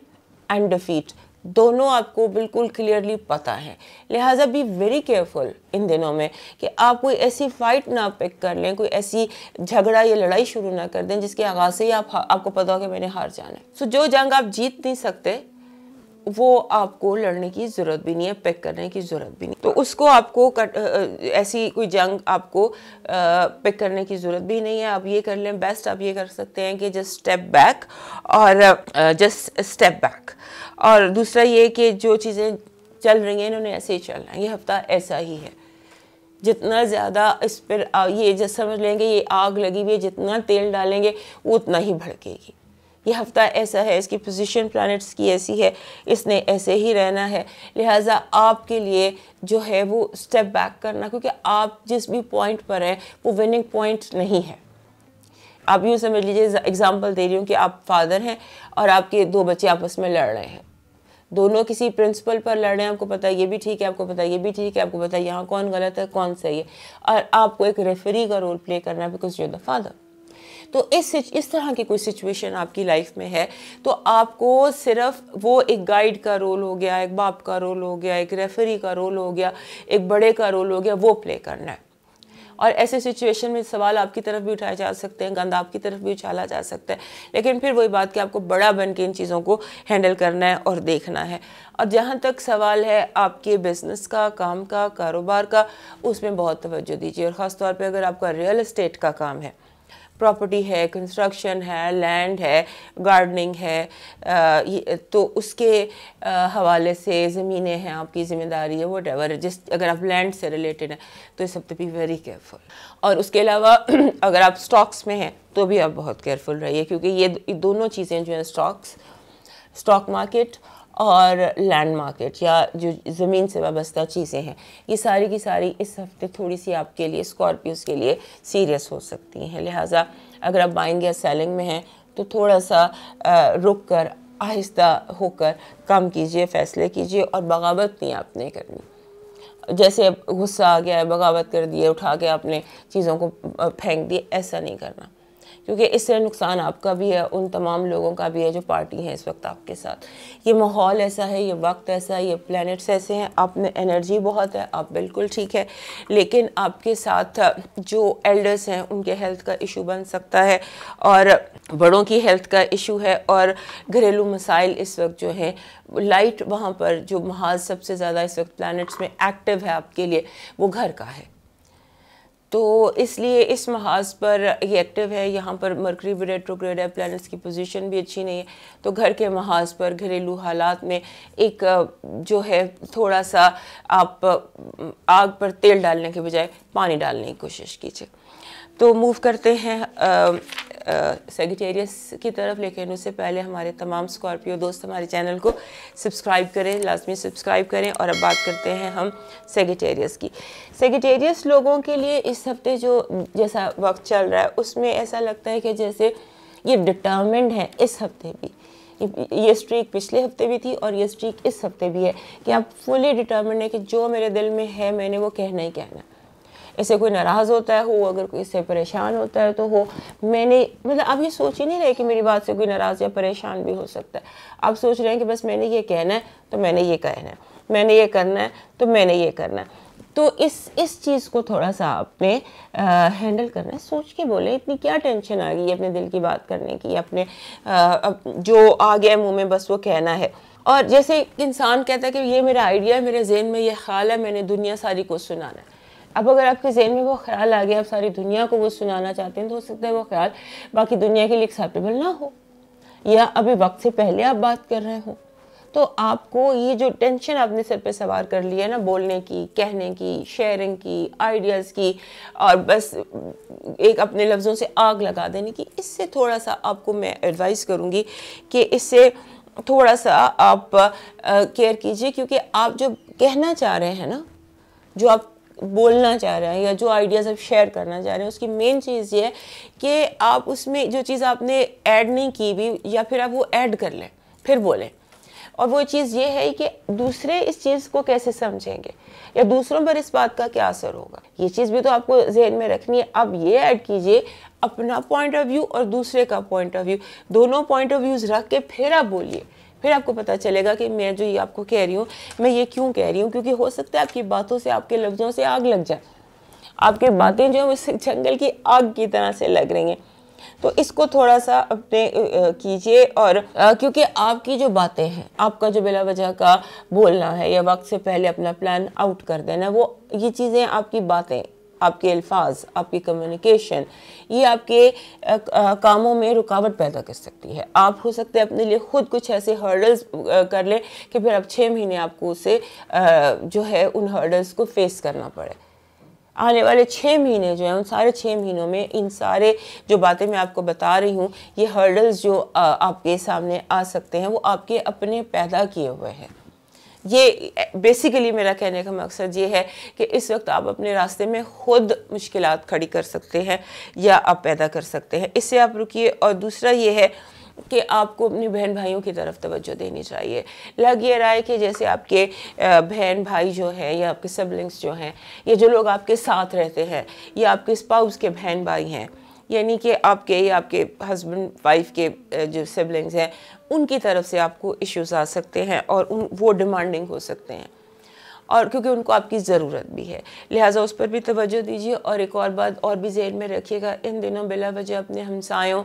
एंड डिफीट दोनों आपको बिल्कुल क्लियरली पता है। लिहाजा बी वेरी केयरफुल इन दिनों में कि आप कोई ऐसी फाइट ना पिक कर लें, कोई ऐसी झगड़ा या लड़ाई शुरू ना कर दें जिसके आगाज़ से ही आपको पता हो कि मैंने हार जाना है। सो जो जंग आप जीत नहीं सकते वो आपको लड़ने की ज़रूरत भी नहीं है, पिक करने की ज़रूरत भी नहीं, तो उसको आपको ऐसी कोई जंग आपको पिक करने की ज़रूरत भी नहीं है। आप ये कर लें, बेस्ट आप ये कर सकते हैं कि जस्ट स्टेप बैक और जस्ट स्टेप बैक। और दूसरा ये कि जो चीज़ें चल रही हैं इन्होंने ऐसे ही चलना है, ये हफ्ता ऐसा ही है। जितना ज़्यादा इस पर ये जैसे समझ लेंगे ये आग लगी हुई है, जितना तेल डालेंगे वो उतना ही भड़केगी। ये हफ्ता ऐसा है, इसकी पोजीशन प्लैनेट्स की ऐसी है, इसने ऐसे ही रहना है। लिहाजा आपके लिए जो है वो स्टेप बैक करना, क्योंकि आप जिस भी पॉइंट पर हैं वो विनिंग पॉइंट नहीं है। आप यूँ समझ लीजिए, एग्जांपल दे रही हूँ कि आप फादर हैं और आपके दो बच्चे आपस में लड़ रहे हैं, दोनों किसी प्रिंसिपल पर लड़ रहे हैं, आपको पता है ये भी ठीक है, आपको पता है ये भी ठीक है, आपको पता है यहाँ कौन गलत है कौन सही है, और आपको एक रेफरी का रोल प्ले करना है because you are the father. तो इस तरह की कोई सिचुएशन आपकी लाइफ में है तो आपको सिर्फ वो एक गाइड का रोल हो गया, एक बाप का रोल हो गया, एक रेफरी का रोल हो गया, एक बड़े का रोल हो गया, वो प्ले करना है। और ऐसे सिचुएशन में सवाल आपकी तरफ भी उठाए जा सकते हैं, गंद आपकी तरफ भी उछाला जा सकता है, लेकिन फिर वही बात कि आपको बड़ा बन के इन चीज़ों को हैंडल करना है और देखना है। और जहाँ तक सवाल है आपके बिज़नेस का, काम का, कारोबार का, उसमें बहुत तवज्जो दीजिए। और ख़ास तौर पे अगर आपका रियल एस्टेट का काम है, प्रॉपर्टी है, कंस्ट्रक्शन है, लैंड है, गार्डनिंग है, तो उसके हवाले से ज़मीनें हैं, आपकी ज़िम्मेदारी है, व्हाटएवर, अगर आप लैंड से रिलेटेड हैं तो इस हफ्ते भी वेरी केयरफुल। और उसके अलावा अगर आप स्टॉक्स में हैं तो भी आप बहुत केयरफुल रहिए, क्योंकि ये दोनों चीज़ें जो हैं, स्टॉक मार्केट और लैंड मार्केट या जो ज़मीन से वाबस्ता चीज़ें हैं, ये सारी की सारी इस हफ्ते थोड़ी सी आपके लिए, स्कॉर्पियोस के लिए सीरियस हो सकती हैं। लिहाजा अगर आप बाइंग या सेलिंग में हैं तो थोड़ा सा रुक कर, आहिस्ता होकर काम कीजिए, फ़ैसले कीजिए, और बगावत नहीं आपने करनी। जैसे गुस्सा आ गया है, बगावत कर दिए, उठा के आपने चीज़ों को फेंक दिए, ऐसा नहीं करना, क्योंकि इससे नुकसान आपका भी है, उन तमाम लोगों का भी है जो पार्टी हैं इस वक्त आपके साथ। ये माहौल ऐसा है, ये वक्त ऐसा है, ये प्लैनेट्स ऐसे हैं, आप में एनर्जी बहुत है, आप बिल्कुल ठीक है, लेकिन आपके साथ जो एल्डर्स हैं उनके हेल्थ का इशू बन सकता है, और बड़ों की हेल्थ का इशू है, और घरेलू मसाइल इस वक्त जो हैं, लाइट वहाँ पर जो महाज सबसे ज़्यादा इस वक्त प्लैनेट्स में एक्टिव है आपके लिए, वो घर का है। तो इसलिए इस महाज पर ये एक्टिव है, यहाँ पर मरकरी भी रेट्रोग्रेड है, प्लैनेट्स की पोजीशन भी अच्छी नहीं है, तो घर के महाज पर घरेलू हालात में एक जो है थोड़ा सा आप आग पर तेल डालने के बजाय पानी डालने की कोशिश कीजिए। तो मूव करते हैं सेगिटेरियस की तरफ, लेकिन उससे पहले हमारे तमाम स्कॉर्पियो दोस्त हमारे चैनल को सब्सक्राइब करें, लाजमी सब्सक्राइब करें। और अब बात करते हैं हम सेगिटेरियस की। सेगिटेरियस लोगों के लिए इस हफ्ते जो जैसा वक्त चल रहा है उसमें ऐसा लगता है कि जैसे ये डिटर्मिन्ड है इस हफ्ते भी। ये स्ट्रीक पिछले हफ्ते भी थी और ये स्ट्रीक इस हफ्ते भी है कि आप फुली डिटर्मिन्ड है कि जो मेरे दिल में है मैंने वो कहना ही कहना। इससे कोई नाराज़ होता है हो, अगर कोई इससे परेशान होता है तो हो, मैंने मतलब आप ये सोच ही नहीं रहे कि मेरी बात से कोई नाराज़ या परेशान भी हो सकता है। आप सोच रहे हैं कि बस मैंने ये कहना है तो मैंने ये कहना है, मैंने ये करना है तो मैंने ये करना है। तो इस चीज़ को थोड़ा सा आपने हैंडल करना है। सोच के बोले, इतनी क्या टेंशन आ गई अपने दिल की बात करने की, अपने जो आ गया मुंह में बस वो कहना है। और जैसे इंसान कहता है कि ये मेरा आइडिया है, मेरे जहन में ये ख्याल है, मैंने दुनिया सारी को सुनाना है। अब अगर आपके जहन में वो ख्याल आ गया, आप सारी दुनिया को वो सुनाना चाहते हैं, तो हो सकता है वो ख्याल बाकी दुनिया के लिए एक्सेप्टेबल ना हो, या अभी वक्त से पहले आप बात कर रहे हो। तो आपको ये जो टेंशन आपने सिर पे सवार कर लिया है ना, बोलने की, कहने की, शेयरिंग की, आइडियाज़ की, और बस एक अपने लफ्ज़ों से आग लगा देने की, इससे थोड़ा सा आपको मैं एडवाइस करूँगी कि इससे थोड़ा सा आप केयर कीजिए। क्योंकि आप जो कहना चाह रहे हैं ना, जो आप बोलना चाह रहे हैं या जो आइडियाज़ आप शेयर करना चाह रहे हैं, उसकी मेन चीज़ ये है कि आप उसमें जो चीज़ आपने ऐड नहीं की भी, या फिर आप वो ऐड कर लें फिर बोलें। और वो चीज़ ये है कि दूसरे इस चीज़ को कैसे समझेंगे या दूसरों पर इस बात का क्या असर होगा, ये चीज़ भी तो आपको जहन में रखनी है। अब ये ऐड कीजिए अपना पॉइंट ऑफ व्यू और दूसरे का पॉइंट ऑफ व्यू, दोनों पॉइंट ऑफ व्यूज़ रख के फिर आप बोलिए। फिर आपको पता चलेगा कि मैं जो ये आपको कह रही हूँ, मैं ये क्यों कह रही हूँ। क्योंकि हो सकता है आपकी बातों से, आपके लफ्ज़ों से आग लग जाए, आपकी बातें जो है उस जंगल की आग की तरह से लग रही हैं। तो इसको थोड़ा सा अपने कीजिए। और क्योंकि आपकी जो बातें हैं, आपका जो बिला वजह का बोलना है या वक्त से पहले अपना प्लान आउट कर देना, वो ये चीज़ें, आपकी बातें, आपके अल्फाज, आपकी कम्युनिकेशन, ये आपके कामों में रुकावट पैदा कर सकती है। आप हो सकते हैं अपने लिए खुद कुछ ऐसे हर्डल्स कर लें कि फिर अब 6 महीने आपको उसे जो है उन हर्डल्स को फेस करना पड़े। आने वाले 6 महीने जो हैं, उन सारे 6 महीनों में इन सारे जो बातें मैं आपको बता रही हूँ, ये हर्डल्स जो आपके सामने आ सकते हैं, वो आपके अपने पैदा किए हुए हैं। ये बेसिकली मेरा कहने का मकसद ये है कि इस वक्त आप अपने रास्ते में खुद मुश्किलात खड़ी कर सकते हैं या आप पैदा कर सकते हैं। इससे आप रुकिए। और दूसरा ये है कि आपको अपने बहन भाइयों की तरफ तवज्जो देनी चाहिए। लग ये रहा है कि जैसे आपके बहन भाई जो हैं या आपके सिबलिंग्स जो हैं, ये जो लोग आपके साथ रहते हैं, या आपके स्पाउस के बहन भाई हैं, यानी कि आपके या आपके हस्बैंड वाइफ के जो सिबलिंग्स हैं, उनकी तरफ से आपको इश्यूज आ सकते हैं और वो डिमांडिंग हो सकते हैं, और क्योंकि उनको आपकी ज़रूरत भी है, लिहाजा उस पर भी तवज्जो दीजिए। और एक और बात और भी ज़हन में रखिएगा, इन दिनों बिला वजह अपने हमसायों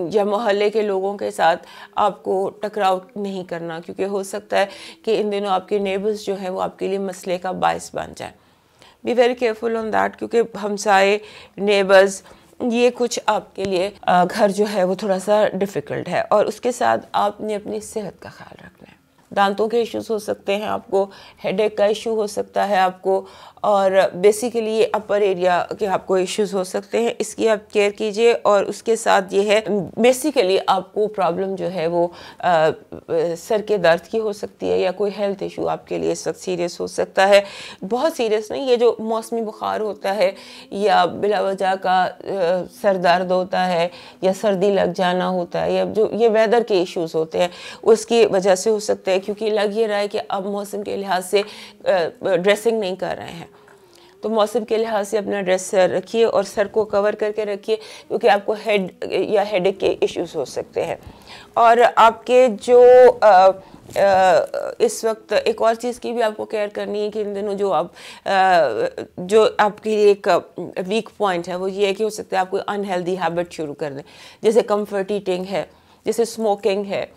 या मोहल्ले के लोगों के साथ आपको टकराव नहीं करना, क्योंकि हो सकता है कि इन दिनों आपके नेबर्स जो हैं वो आपके लिए मसले का बायस बन जाए। B very careful on that, क्योंकि हमसाए, नेबर्स, ये कुछ आपके लिए घर जो है वो थोड़ा सा डिफ़िकल्ट है। और उसके साथ आपने अपनी सेहत का ख्याल रखना है। दांतों के इश्यूज हो सकते हैं आपको, हेडेक का इशू हो सकता है आपको, और बेसिकली ये अपर एरिया के आपको इश्यूज हो सकते हैं, इसकी आप केयर कीजिए। और उसके साथ ये है बेसिकली आपको प्रॉब्लम जो है वो सर के दर्द की हो सकती है, या कोई हेल्थ इशू आपके लिए इस वक्त सीरियस हो सकता है। बहुत सीरियस नहीं, ये जो मौसमी बुखार होता है या बिला वजह का सर दर्द होता है या सर्दी लग जाना होता है, या जो ये वेदर के इश्यूज होते हैं उसकी वजह से हो सकते हैं। क्योंकि लग ये रहा है कि अब मौसम के लिहाज से ड्रेसिंग नहीं कर रहे हैं, तो मौसम के लिहाज से अपना ड्रेस रखिए और सर को कवर करके रखिए, क्योंकि आपको हेड या हेडेक के इश्यूज हो सकते हैं। और आपके जो इस वक्त एक और चीज़ की भी आपको केयर करनी है कि इन दिनों जो आप जो आपके लिए एक वीक पॉइंट है वो ये है कि हो सकता है आप कोई अनहेल्दी हैबिट शुरू कर दें, जैसे कंफर्ट ईटिंग है, जैसे स्मोकिंग है,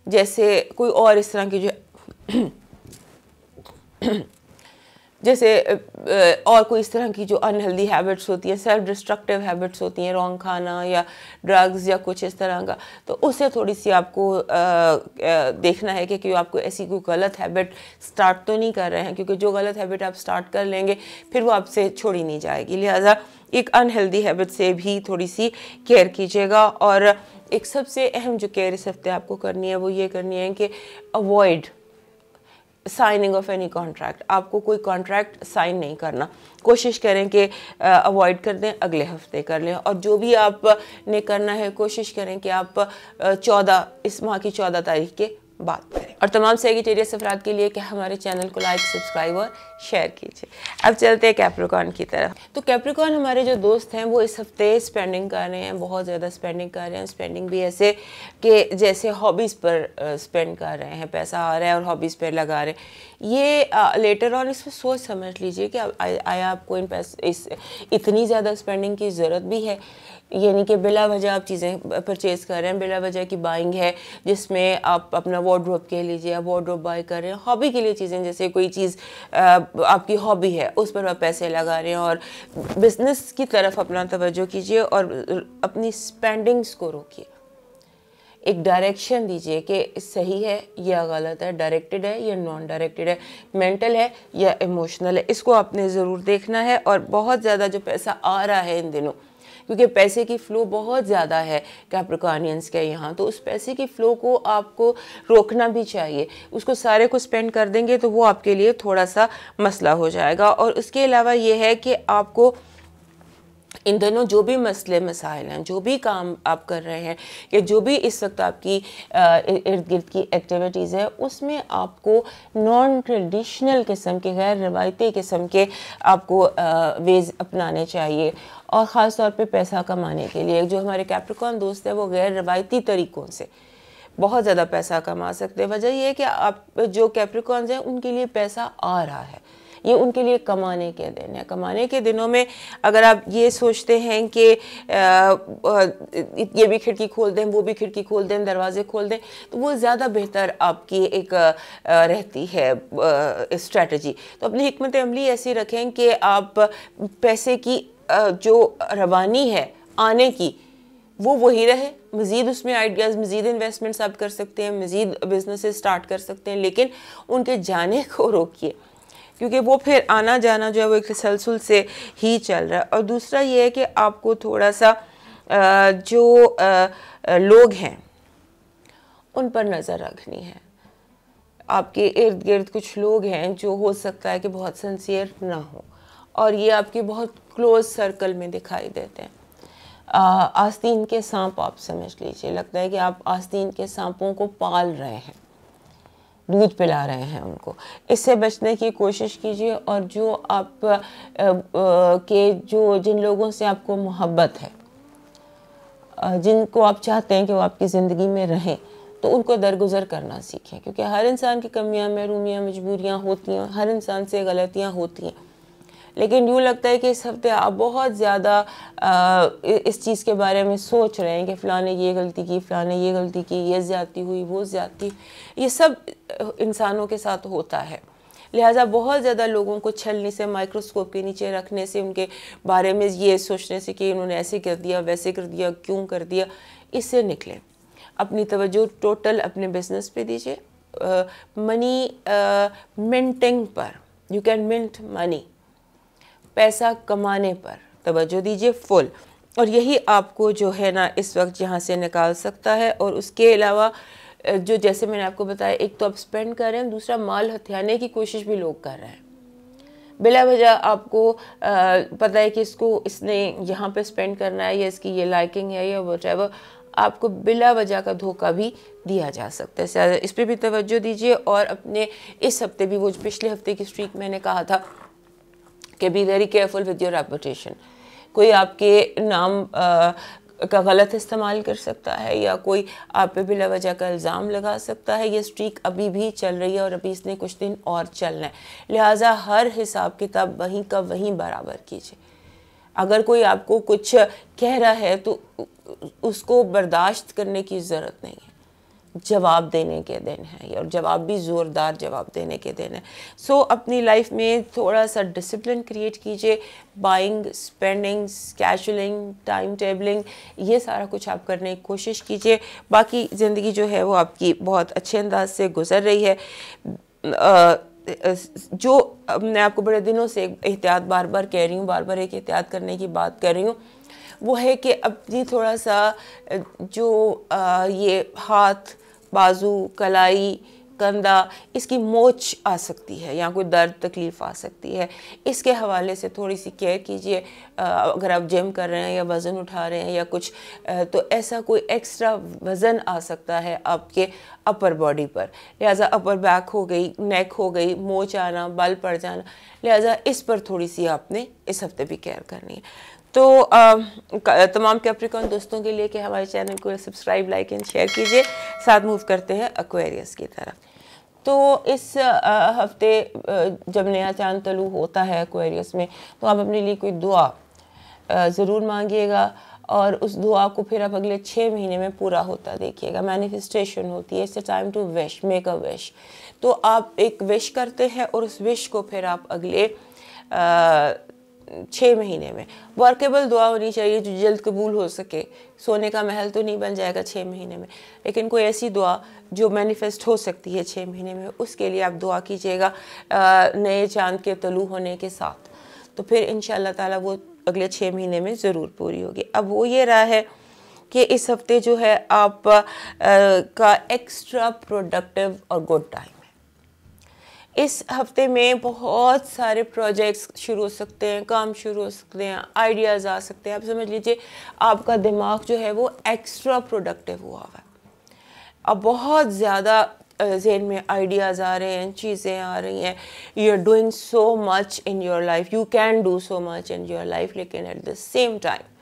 जैसे कोई और इस तरह की जो जैसे और कोई इस तरह की जो अनहेल्दी हैबिट्स होती हैं, सेल्फ डिस्ट्रक्टिव हैबिट्स होती हैं, रॉन्ग खाना या ड्रग्स या कुछ इस तरह का, तो उससे थोड़ी सी आपको देखना है कि आपको ऐसी कोई गलत हैबिट स्टार्ट तो नहीं कर रहे हैं, क्योंकि जो गलत हैबिट आप स्टार्ट कर लेंगे फिर वो आपसे छोड़ी नहीं जाएगी। लिहाजा एक अनहेल्दी हैबिट से भी थोड़ी सी केयर कीजिएगा। और एक सबसे अहम जो केयर इस हफ्ते आपको करनी है वो ये करनी है कि avoid signing off any contract, आपको कोई कॉन्ट्रैक्ट साइन नहीं करना, कोशिश करें कि अवॉइड कर दें, अगले हफ्ते कर लें। और जो भी आपने करना है कोशिश करें कि आप 14 इस माह की 14 तारीख के बात करें। और तमाम सेजिटेरियस अफराद के लिए कि हमारे चैनल को लाइक, सब्सक्राइब और शेयर कीजिए। अब चलते हैं कैप्रिकॉर्न की तरफ। तो कैप्रिकॉर्न हमारे जो दोस्त हैं वो इस हफ्ते स्पेंडिंग कर रहे हैं, बहुत ज़्यादा स्पेंडिंग कर रहे हैं। स्पेंडिंग भी ऐसे कि जैसे हॉबीज़ पर स्पेंड कर रहे हैं, पैसा आ रहा है और हॉबीज़ पर लगा रहे हैं। ये लेटर ऑन इसमें सोच समझ लीजिए कि आया आपको इतनी ज़्यादा स्पेंडिंग की ज़रूरत भी है, यानी कि बिला वजह आप चीज़ें परचेज़ कर रहे हैं, बिला वजह की बाइंग है जिसमें आप अपना वार्डरोब कह लीजिए, आप वार्डरोब बाय कर रहे हैं। हॉबी के लिए चीज़ें, जैसे कोई चीज़ आपकी हॉबी है उस पर आप पैसे लगा रहे हैं। और बिज़नेस की तरफ अपना तवज्जो कीजिए और अपनी स्पेंडिंग्स को रोकिए, एक डायरेक्शन दीजिए कि सही है या गलत है, डायरेक्टेड है या नॉन डायरेक्टेड है, मेंटल है या इमोशनल है, इसको आपने ज़रूर देखना है। और बहुत ज़्यादा जो पैसा आ रहा है इन दिनों, क्योंकि पैसे की फ़्लो बहुत ज़्यादा है कैप्रिकॉर्नियंस के यहाँ, तो उस पैसे की फ़्लो को आपको रोकना भी चाहिए। उसको सारे को स्पेंड कर देंगे तो वो आपके लिए थोड़ा सा मसला हो जाएगा। और उसके अलावा ये है कि आपको इन दोनों जो भी मसले मसाइल हैं, जो भी काम आप कर रहे हैं या जो भी इस वक्त आपकी इर्द गिर्द की एक्टिविटीज़ है, उसमें आपको नॉन ट्रेडिशनल किस्म के, गैर रवायती किस्म के आपको वेज़ अपनाने चाहिए। और ख़ास तौर पे पैसा कमाने के लिए जो हमारे कैप्रिकॉर्न दोस्त हैं वो गैर रवायती तरीक़ों से बहुत ज़्यादा पैसा कमा सकते हैं। वजह यह है कि आप जो कैप्रिकॉर्न्स हैं उनके लिए पैसा आ रहा है, ये उनके लिए कमाने के दिन है। कमाने के दिनों में अगर आप ये सोचते हैं कि ये भी खिड़की खोल दें, वो भी खिड़की खोल दें, दरवाजे खोल दें, तो वो ज़्यादा बेहतर आपकी एक रहती है स्ट्रेटजी। तो अपनी हिकमत अमली ऐसी रखें कि आप पैसे की जो रवानी है आने की वो वही रहे, मज़ीद उसमें आइडियाज़, मज़ीद इन्वेस्टमेंट्स आप कर सकते हैं, मज़ीद बिजनेसेस स्टार्ट कर सकते हैं, लेकिन उनके जाने को रोकिए, क्योंकि वो फिर आना जाना जो है वो एक तसलसल से ही चल रहा है। और दूसरा ये है कि आपको थोड़ा सा जो लोग हैं उन पर नज़र रखनी है। आपके इर्द गिर्द कुछ लोग हैं जो हो सकता है कि बहुत सिंसियर ना हो और ये आपके बहुत क्लोज सर्कल में दिखाई देते हैं। आस्तीन के सांप आप समझ लीजिए, लगता है कि आप आस्तीन के सांपों को पाल रहे हैं, दूध पिला रहे हैं उनको। इससे बचने की कोशिश कीजिए। और जो आप के जिन लोगों से आपको मोहब्बत है, जिनको आप चाहते हैं कि वो आपकी ज़िंदगी में रहें, तो उनको दरगुजर करना सीखें, क्योंकि हर इंसान की कमियां, महरूमियां, मजबूरियां होती हैं, हर इंसान से गलतियां होती हैं। लेकिन यूँ लगता है कि इस हफ्ते आप बहुत ज़्यादा इस चीज़ के बारे में सोच रहे हैं कि फ़लाँ ने ये गलती की, फ़लाँ ने ये गलती की, ये ज़्यादती हुई, वो ज़्यादती। ये सब इंसानों के साथ होता है। लिहाजा बहुत ज़्यादा लोगों को छलने से, माइक्रोस्कोप के नीचे रखने से, उनके बारे में ये सोचने से कि उन्होंने ऐसे कर दिया, वैसे कर दिया, क्यों कर दिया, इससे निकलें। अपनी तवज्जो टोटल अपने बिज़नेस पे दीजिए। मनी मिंटिंग पर, यू कैन मिंट मनी, पैसा कमाने पर तवज्जो दीजिए फुल। और यही आपको जो है ना इस वक्त यहाँ से निकाल सकता है। और उसके अलावा जो जैसे मैंने आपको बताया, एक तो आप स्पेंड कर रहे हैं, दूसरा माल हथियाने की कोशिश भी लोग कर रहे हैं। बिला वजह आपको पता है कि इसने यहाँ पे स्पेंड करना है या इसकी ये लाइकिंग है या व्हाटएवर, आपको बिला वजह का धोखा भी दिया जा सकता है। इस पर भी तवज्जो दीजिए। और अपने इस हफ्ते भी, वो पिछले हफ्ते की स्ट्रीक मैंने कहा था कि B very careful with your reputation. कोई आपके नाम का गलत इस्तेमाल कर सकता है या कोई आप पे बिला वजह का इल्ज़ाम लगा सकता है। ये स्ट्रीक अभी भी चल रही है और अभी इसने कुछ दिन और चलना है। लिहाजा हर हिसाब किताब वहीं का वहीं बराबर कीजिए। अगर कोई आपको कुछ कह रहा है तो उसको बर्दाश्त करने की ज़रूरत नहीं है, जवाब देने के दिन है, और जवाब भी ज़ोरदार जवाब देने के दिन है। सो अपनी लाइफ में थोड़ा सा डिसिप्लिन क्रिएट कीजिए। Buying, spending, scheduling, time tabling, ये सारा कुछ आप करने की कोशिश कीजिए। बाकी ज़िंदगी जो है वो आपकी बहुत अच्छे अंदाज से गुजर रही है। जो मैं आपको बड़े दिनों से एहतियात बार बार कह रही हूँ, बार बार एक एहतियात करने की बात कर रही हूँ, वो है कि अपनी थोड़ा सा जो ये हाथ, बाजू, कलाई कंधा, इसकी मोच आ सकती है या कोई दर्द तकलीफ़ आ सकती है। इसके हवाले से थोड़ी सी केयर कीजिए। अगर आप जिम कर रहे हैं या वज़न उठा रहे हैं या कुछ, तो ऐसा कोई एक्स्ट्रा वज़न आ सकता है आपके अपर बॉडी पर, लिहाजा अपर बैक हो गई, नेक हो गई, मोच आना, बाल पड़ जाना, लिहाजा इस पर थोड़ी सी आपने इस हफ्ते भी केयर करनी है। तो तमाम कैप्रिकॉर्न दोस्तों के लिए कि हमारे चैनल को सब्सक्राइब, लाइक एंड शेयर कीजिए। साथ मूव करते हैं एक्वेरियस की तरफ। तो इस हफ्ते जब नया चांद तलू होता है एक्वेरियस में, तो आप अपने लिए कोई दुआ ज़रूर मांगिएगा और उस दुआ को फिर आप अगले 6 महीने में पूरा होता देखिएगा। मैनिफेस्टेशन होती है, it's a time to wish, make a wish. तो आप एक विश करते हैं और उस विश को फिर आप अगले 6 महीने में, वर्केबल दुआ होनी चाहिए जो जल्द कबूल हो सके। सोने का महल तो नहीं बन जाएगा 6 महीने में, लेकिन कोई ऐसी दुआ जो मैनिफेस्ट हो सकती है 6 महीने में, उसके लिए आप दुआ कीजिएगा नए चांद के तलू होने के साथ। तो फिर इंशाअल्लाह ताला वो अगले 6 महीने में ज़रूर पूरी होगी। अब वो ये रहा है कि इस हफ्ते जो है आप का एक्स्ट्रा प्रोडक्टिव और गुड टाइम है। इस हफ्ते में बहुत सारे प्रोजेक्ट्स शुरू हो सकते हैं, काम शुरू हो सकते हैं, आइडियाज़ आ सकते हैं। आप समझ लीजिए आपका दिमाग जो है वो एक्स्ट्रा प्रोडक्टिव हुआ हुआ है। अब बहुत ज़्यादा ज़हन में आइडियाज़ आ रहे हैं, चीज़ें आ रही हैं। You are doing so much in your life, you can do so much in your life, लेकिन एट द सेम टाइम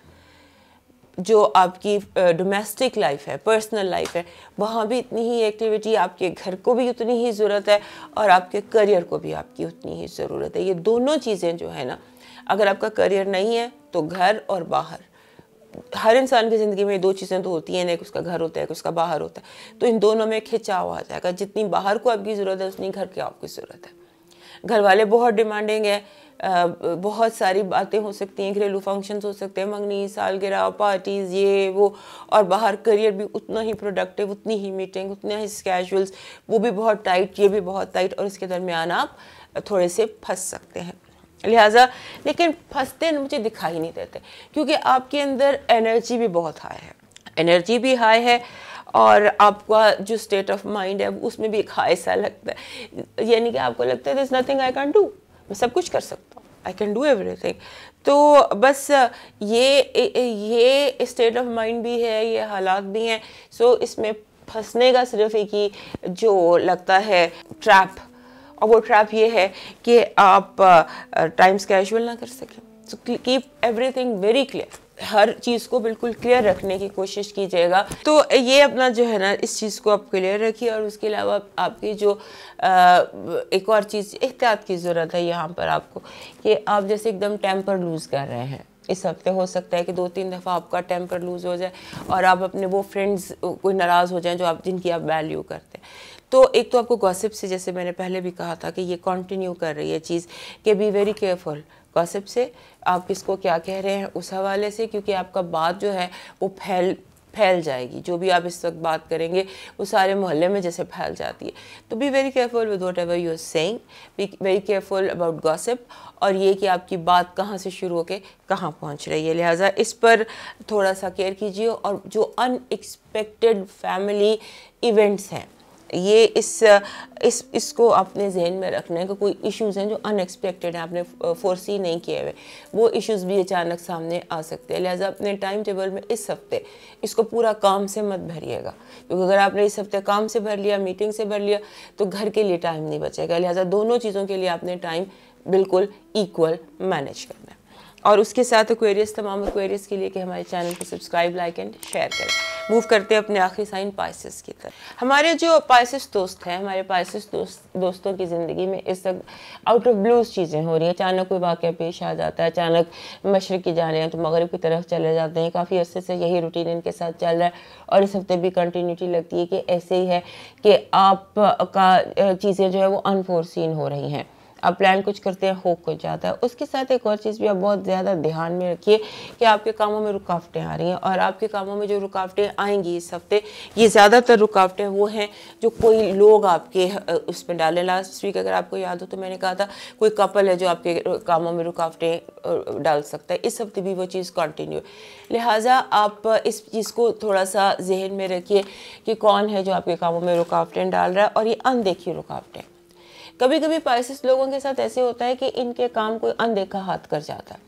जो आपकी डोमेस्टिक लाइफ है, पर्सनल लाइफ है, वहाँ भी इतनी ही एक्टिविटी, आपके घर को भी उतनी ही ज़रूरत है और आपके करियर को भी आपकी उतनी ही ज़रूरत है। ये दोनों चीज़ें जो है ना, अगर आपका करियर नहीं है तो घर और बाहर, हर इंसान की ज़िंदगी में 2 चीज़ें तो होती हैं, एक उसका घर होता है, एक उसका बाहर होता है। तो इन दोनों में खिंचाव आ जाएगा। जितनी बाहर को आपकी ज़रूरत है उतनी घर की आपकी ज़रूरत है। घर वाले बहुत डिमांडिंग है, बहुत सारी बातें हो सकती हैं, घरेलू फंक्शंस हो सकते हैं, मंगनी, सालगिरह, पार्टीज़, ये वो, और बाहर करियर भी उतना ही प्रोडक्टिव, उतनी ही मीटिंग, उतने ही स्केजुअल्स, वो भी बहुत टाइट, ये भी बहुत टाइट, और इसके दरमियान आप थोड़े से फंस सकते हैं। लिहाजा लेकिन फंसते मुझे दिखाई नहीं देते, क्योंकि आपके अंदर एनर्जी भी बहुत हाई है, एनर्जी भी हाई है और आपका जो स्टेट ऑफ माइंड है उसमें भी एक हाई सा लगता है। यानी कि आपको लगता है there is nothing I can do, मैं सब कुछ कर सकता हूँ, आई कैन डू एवरीथिंग। तो बस ये स्टेट ऑफ माइंड भी है, ये हालात भी हैं। सो इसमें फंसने का सिर्फ एक ही जो लगता है ट्रैप, और वो ट्रैप ये है कि आप टाइम्स कैजुअल ना कर सकें। So keep everything very clear, हर चीज़ को बिल्कुल क्लियर रखने की कोशिश कीजिएगा। तो ये अपना जो है ना, इस चीज़ को आप क्लियर रखिए। और उसके अलावा आपकी जो एक और चीज़ एहतियात की ज़रूरत है यहाँ पर आपको, कि आप जैसे एकदम टेम्पर लूज़ कर रहे हैं इस हफ्ते, हो सकता है कि 2-3 दफ़ा आपका टेम्पर लूज़ हो जाए और आप अपने वो फ्रेंड्स कोई नाराज़ हो जाएं जो आप जिनकी आप वैल्यू करते हैं। तो एक तो आपको गॉसिप से, जैसे मैंने पहले भी कहा था कि ये कंटिन्यू कर रही है चीज़, कि बी वेरी केयरफुल गॉसिप से, आप किसको क्या कह रहे हैं उस हवाले से, क्योंकि आपका बात जो है वो फैल जाएगी। जो भी आप इस वक्त बात करेंगे वो सारे मोहल्ले में जैसे फैल जाती है। तो be very careful with whatever you are saying, be very careful about gossip, और ये कि आपकी बात कहाँ से शुरू होकर कहाँ पहुँच रही है। लिहाजा इस पर थोड़ा सा केयर कीजिए। और जो अनएक्सपेक्टेड फैमिली इवेंट्स हैं, ये इसको अपने जहन में रखना है कि कोई इश्यूज़ हैं जो अनएक्सपेक्टेड हैं, आपने फोरसी नहीं किए हुए, वो इश्यूज़ भी अचानक सामने आ सकते हैं। लिहाजा अपने टाइम टेबल में इस हफ्ते इसको पूरा काम से मत भरिएगा, क्योंकि अगर आपने इस हफ्ते काम से भर लिया, मीटिंग से भर लिया, तो घर के लिए टाइम नहीं बचेगा। लिहाजा दोनों चीज़ों के लिए आपने टाइम बिल्कुल इक्वल मैनेज करना है। और उसके साथ एक्वेरियस, तमाम एक्वेरियस के लिए कि हमारे चैनल को सब्सक्राइब, लाइक एंड शेयर करें। मूव करते हैं अपने आखिरी साइन पाइसेस की तरफ। हमारे जो पाइसेस दोस्त हैं, हमारे पाइसेस दोस्तों की ज़िंदगी में इस वक्त आउट ऑफ ब्लूज चीज़ें हो रही हैं। अचानक कोई वाक़या पेश आ जाता है, अचानक मशरिक़ की जा रहे हैं तो मगरिब की तरफ चले जाते हैं। काफ़ी अरसे से यही रूटीन इनके साथ चल रहा है और इस हफ्ते भी कंटिन्यूटी लगती है कि ऐसे ही है कि आपका चीज़ें जो है वो अनफोर्सीन हो रही हैं। आप प्लान कुछ करते हैं, हो कुछ जाता है। उसके साथ एक और चीज़ भी आप बहुत ज़्यादा ध्यान में रखिए कि आपके कामों में रुकावटें आ रही हैं, और आपके कामों में जो रुकावटें आएंगी इस हफ्ते, ये ज़्यादातर रुकावटें वो हैं जो कोई लोग आपके उसमें डालें। लास्ट वीक अगर आपको याद हो तो मैंने कहा था कोई कपल है जो आपके कामों में रुकावटें डाल सकता है। इस हफ्ते भी वो चीज़ कंटिन्यू, लिहाजा आप इस चीज़ को थोड़ा सा जहन में रखिए कि कौन है जो आपके कामों में रुकावटें डाल रहा है, और ये अनदेखी रुकावटें। कभी कभी पाइसेस लोगों के साथ ऐसे होता है कि इनके काम कोई अनदेखा हाथ कर जाता है,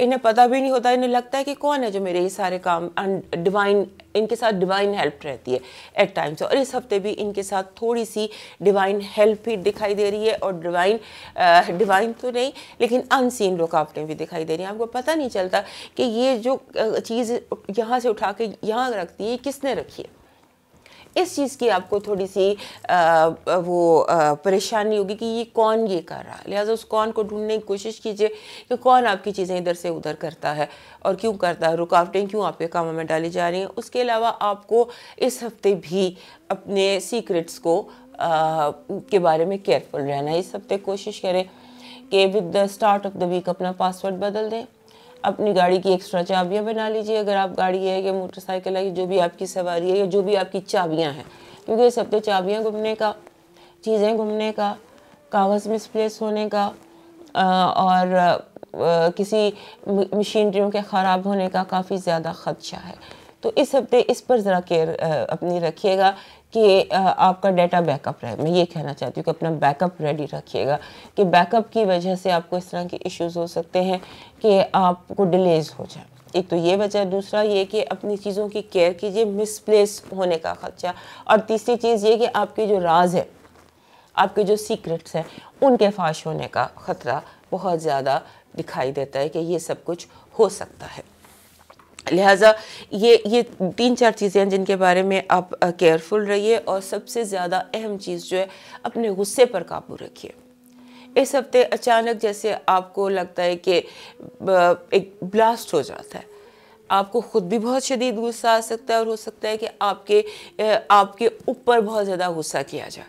इन्हें पता भी नहीं होता, इन्हें लगता है कि कौन है जो मेरे ये सारे काम डिवाइन, इनके साथ डिवाइन हेल्प रहती है एट टाइम्स। और इस हफ्ते भी इनके साथ थोड़ी सी डिवाइन हेल्प भी दिखाई दे रही है, और डिवाइन तो नहीं लेकिन अनसीन रुकावटें भी दिखाई दे रही हैं। आपको पता नहीं चलता कि ये जो चीज़ यहाँ से उठा के यहाँ रखती है, किसने रखी है। इस चीज़ की आपको थोड़ी सी परेशानी होगी कि ये कौन ये कर रहा है। लिहाजा उस कौन को ढूंढने की कोशिश कीजिए कि कौन आपकी चीज़ें इधर से उधर करता है और क्यों करता है, रुकावटें क्यों आपके कामों में डाली जा रही हैं। उसके अलावा आपको इस हफ्ते भी अपने सीक्रेट्स को के बारे में केयरफुल रहना है। इस हफ्ते कोशिश करें कि with the start of the week अपना पासवर्ड बदल दें, अपनी गाड़ी की एक्स्ट्रा चाबियां बना लीजिए, अगर आप गाड़ी है या मोटरसाइकिल है, जो भी आपकी सवारी है या जो भी आपकी चाबियां हैं, क्योंकि इस हफ्ते चाबियां घूमने का, चीज़ें घूमने का, कागज़ मिसप्लेस होने का और किसी मशीनरियों के ख़राब होने का काफ़ी ज़्यादा ख़दशा है। तो इस हफ्ते इस पर ज़रा केयर अपनी रखिएगा कि आपका डाटा बैकअप रहे। मैं ये कहना चाहती हूँ कि अपना बैकअप रेडी रखिएगा, कि बैकअप की वजह से आपको इस तरह के इश्यूज़ हो सकते हैं कि आपको डिलेज हो जाए। एक तो ये वजह, दूसरा ये कि अपनी चीज़ों की केयर कीजिए, मिसप्लेस होने का खदशा, और तीसरी चीज़ ये कि आपके जो राज है, आपके जो सीक्रेट्स हैं, उनके फाश होने का ख़तरा बहुत ज़्यादा दिखाई देता है कि ये सब कुछ हो सकता है। लिहाजा ये 3-4 चीज़ें हैं जिनके बारे में आप केयरफुल रहिए, और सबसे ज़्यादा अहम चीज़ जो है, अपने गुस्से पर काबू रखिए। इस हफ्ते अचानक जैसे आपको लगता है कि एक ब्लास्ट हो जाता है, आपको ख़ुद भी बहुत शदीद गुस्सा आ सकता है, और हो सकता है कि आपके ऊपर बहुत ज़्यादा गुस्सा किया जाए।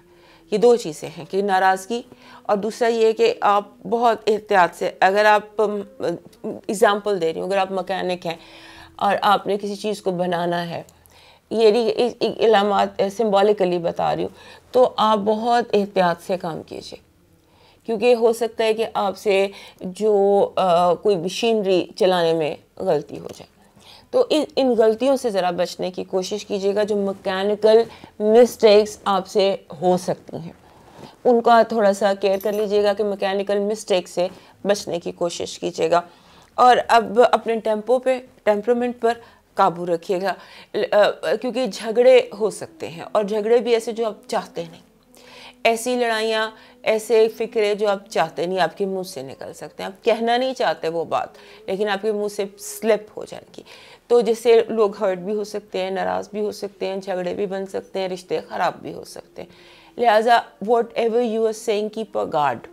ये 2 चीज़ें हैं कि नाराज़गी, और दूसरा ये कि आप बहुत एहतियात से, अगर आप एग्ज़ाम्पल दे रही हूँ, अगर आप मकैनिक हैं और आपने किसी चीज़ को बनाना है, ये इलामात सिम्बॉलिकली बता रही हूँ, तो आप बहुत एहतियात से काम कीजिए, क्योंकि हो सकता है कि आपसे जो कोई मशीनरी चलाने में गलती हो जाए। तो इन गलतियों से ज़रा बचने की कोशिश कीजिएगा। जो मैकेनिकल मिस्टेक्स आपसे हो सकती हैं, उनका थोड़ा सा केयर कर लीजिएगा कि मैकेनिकल मिस्टेक से बचने की कोशिश कीजिएगा। और अब अपने टेम्परामेंट पर काबू रखिएगा, क्योंकि झगड़े हो सकते हैं, और झगड़े भी ऐसे जो आप चाहते नहीं, ऐसी लड़ाइयाँ, ऐसे फ़िक्रे जो आप चाहते नहीं, आपके मुंह से निकल सकते हैं। आप कहना नहीं चाहते वो बात, लेकिन आपके मुंह से स्लिप हो जाएगी, तो जिससे लोग हर्ट भी हो सकते हैं, नाराज़ भी हो सकते हैं, झगड़े भी बन सकते हैं, रिश्ते ख़राब भी हो सकते हैं। लिहाजा whatever you are saying, keep a guard.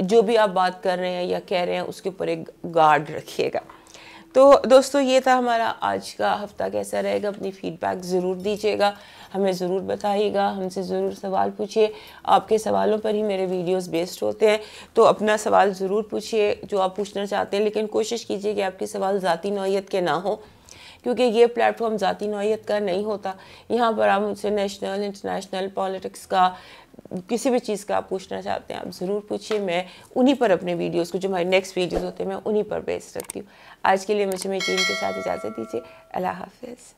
जो भी आप बात कर रहे हैं या कह रहे हैं, उसके ऊपर एक गार्ड रखिएगा। तो दोस्तों, ये था हमारा आज का हफ्ता कैसा रहेगा। अपनी फीडबैक ज़रूर दीजिएगा, हमें ज़रूर बताइएगा, हमसे ज़रूर सवाल पूछिए। आपके सवालों पर ही मेरे वीडियोस बेस्ड होते हैं, तो अपना सवाल ज़रूर पूछिए जो आप पूछना चाहते हैं, लेकिन कोशिश कीजिए कि आपके सवाल ज़ाती नौइयत के ना हो, क्योंकि ये प्लेटफॉर्म ज़ाती नौइयत का नहीं होता। यहाँ पर आप मुझसे नेशनल, इंटरनेशनल, पॉलिटिक्स का, किसी भी चीज़ का आप पूछना चाहते हैं, आप ज़रूर पूछिए। मैं उन्हीं पर अपने वीडियोस को, जो हमारे नेक्स्ट वीडियोस होते हैं, मैं उन्हीं पर बेस्ड रखती हूँ। आज के लिए मुझे मेरी टीम के साथ इजाज़त दीजिए। अल्लाह हाफ़िज़।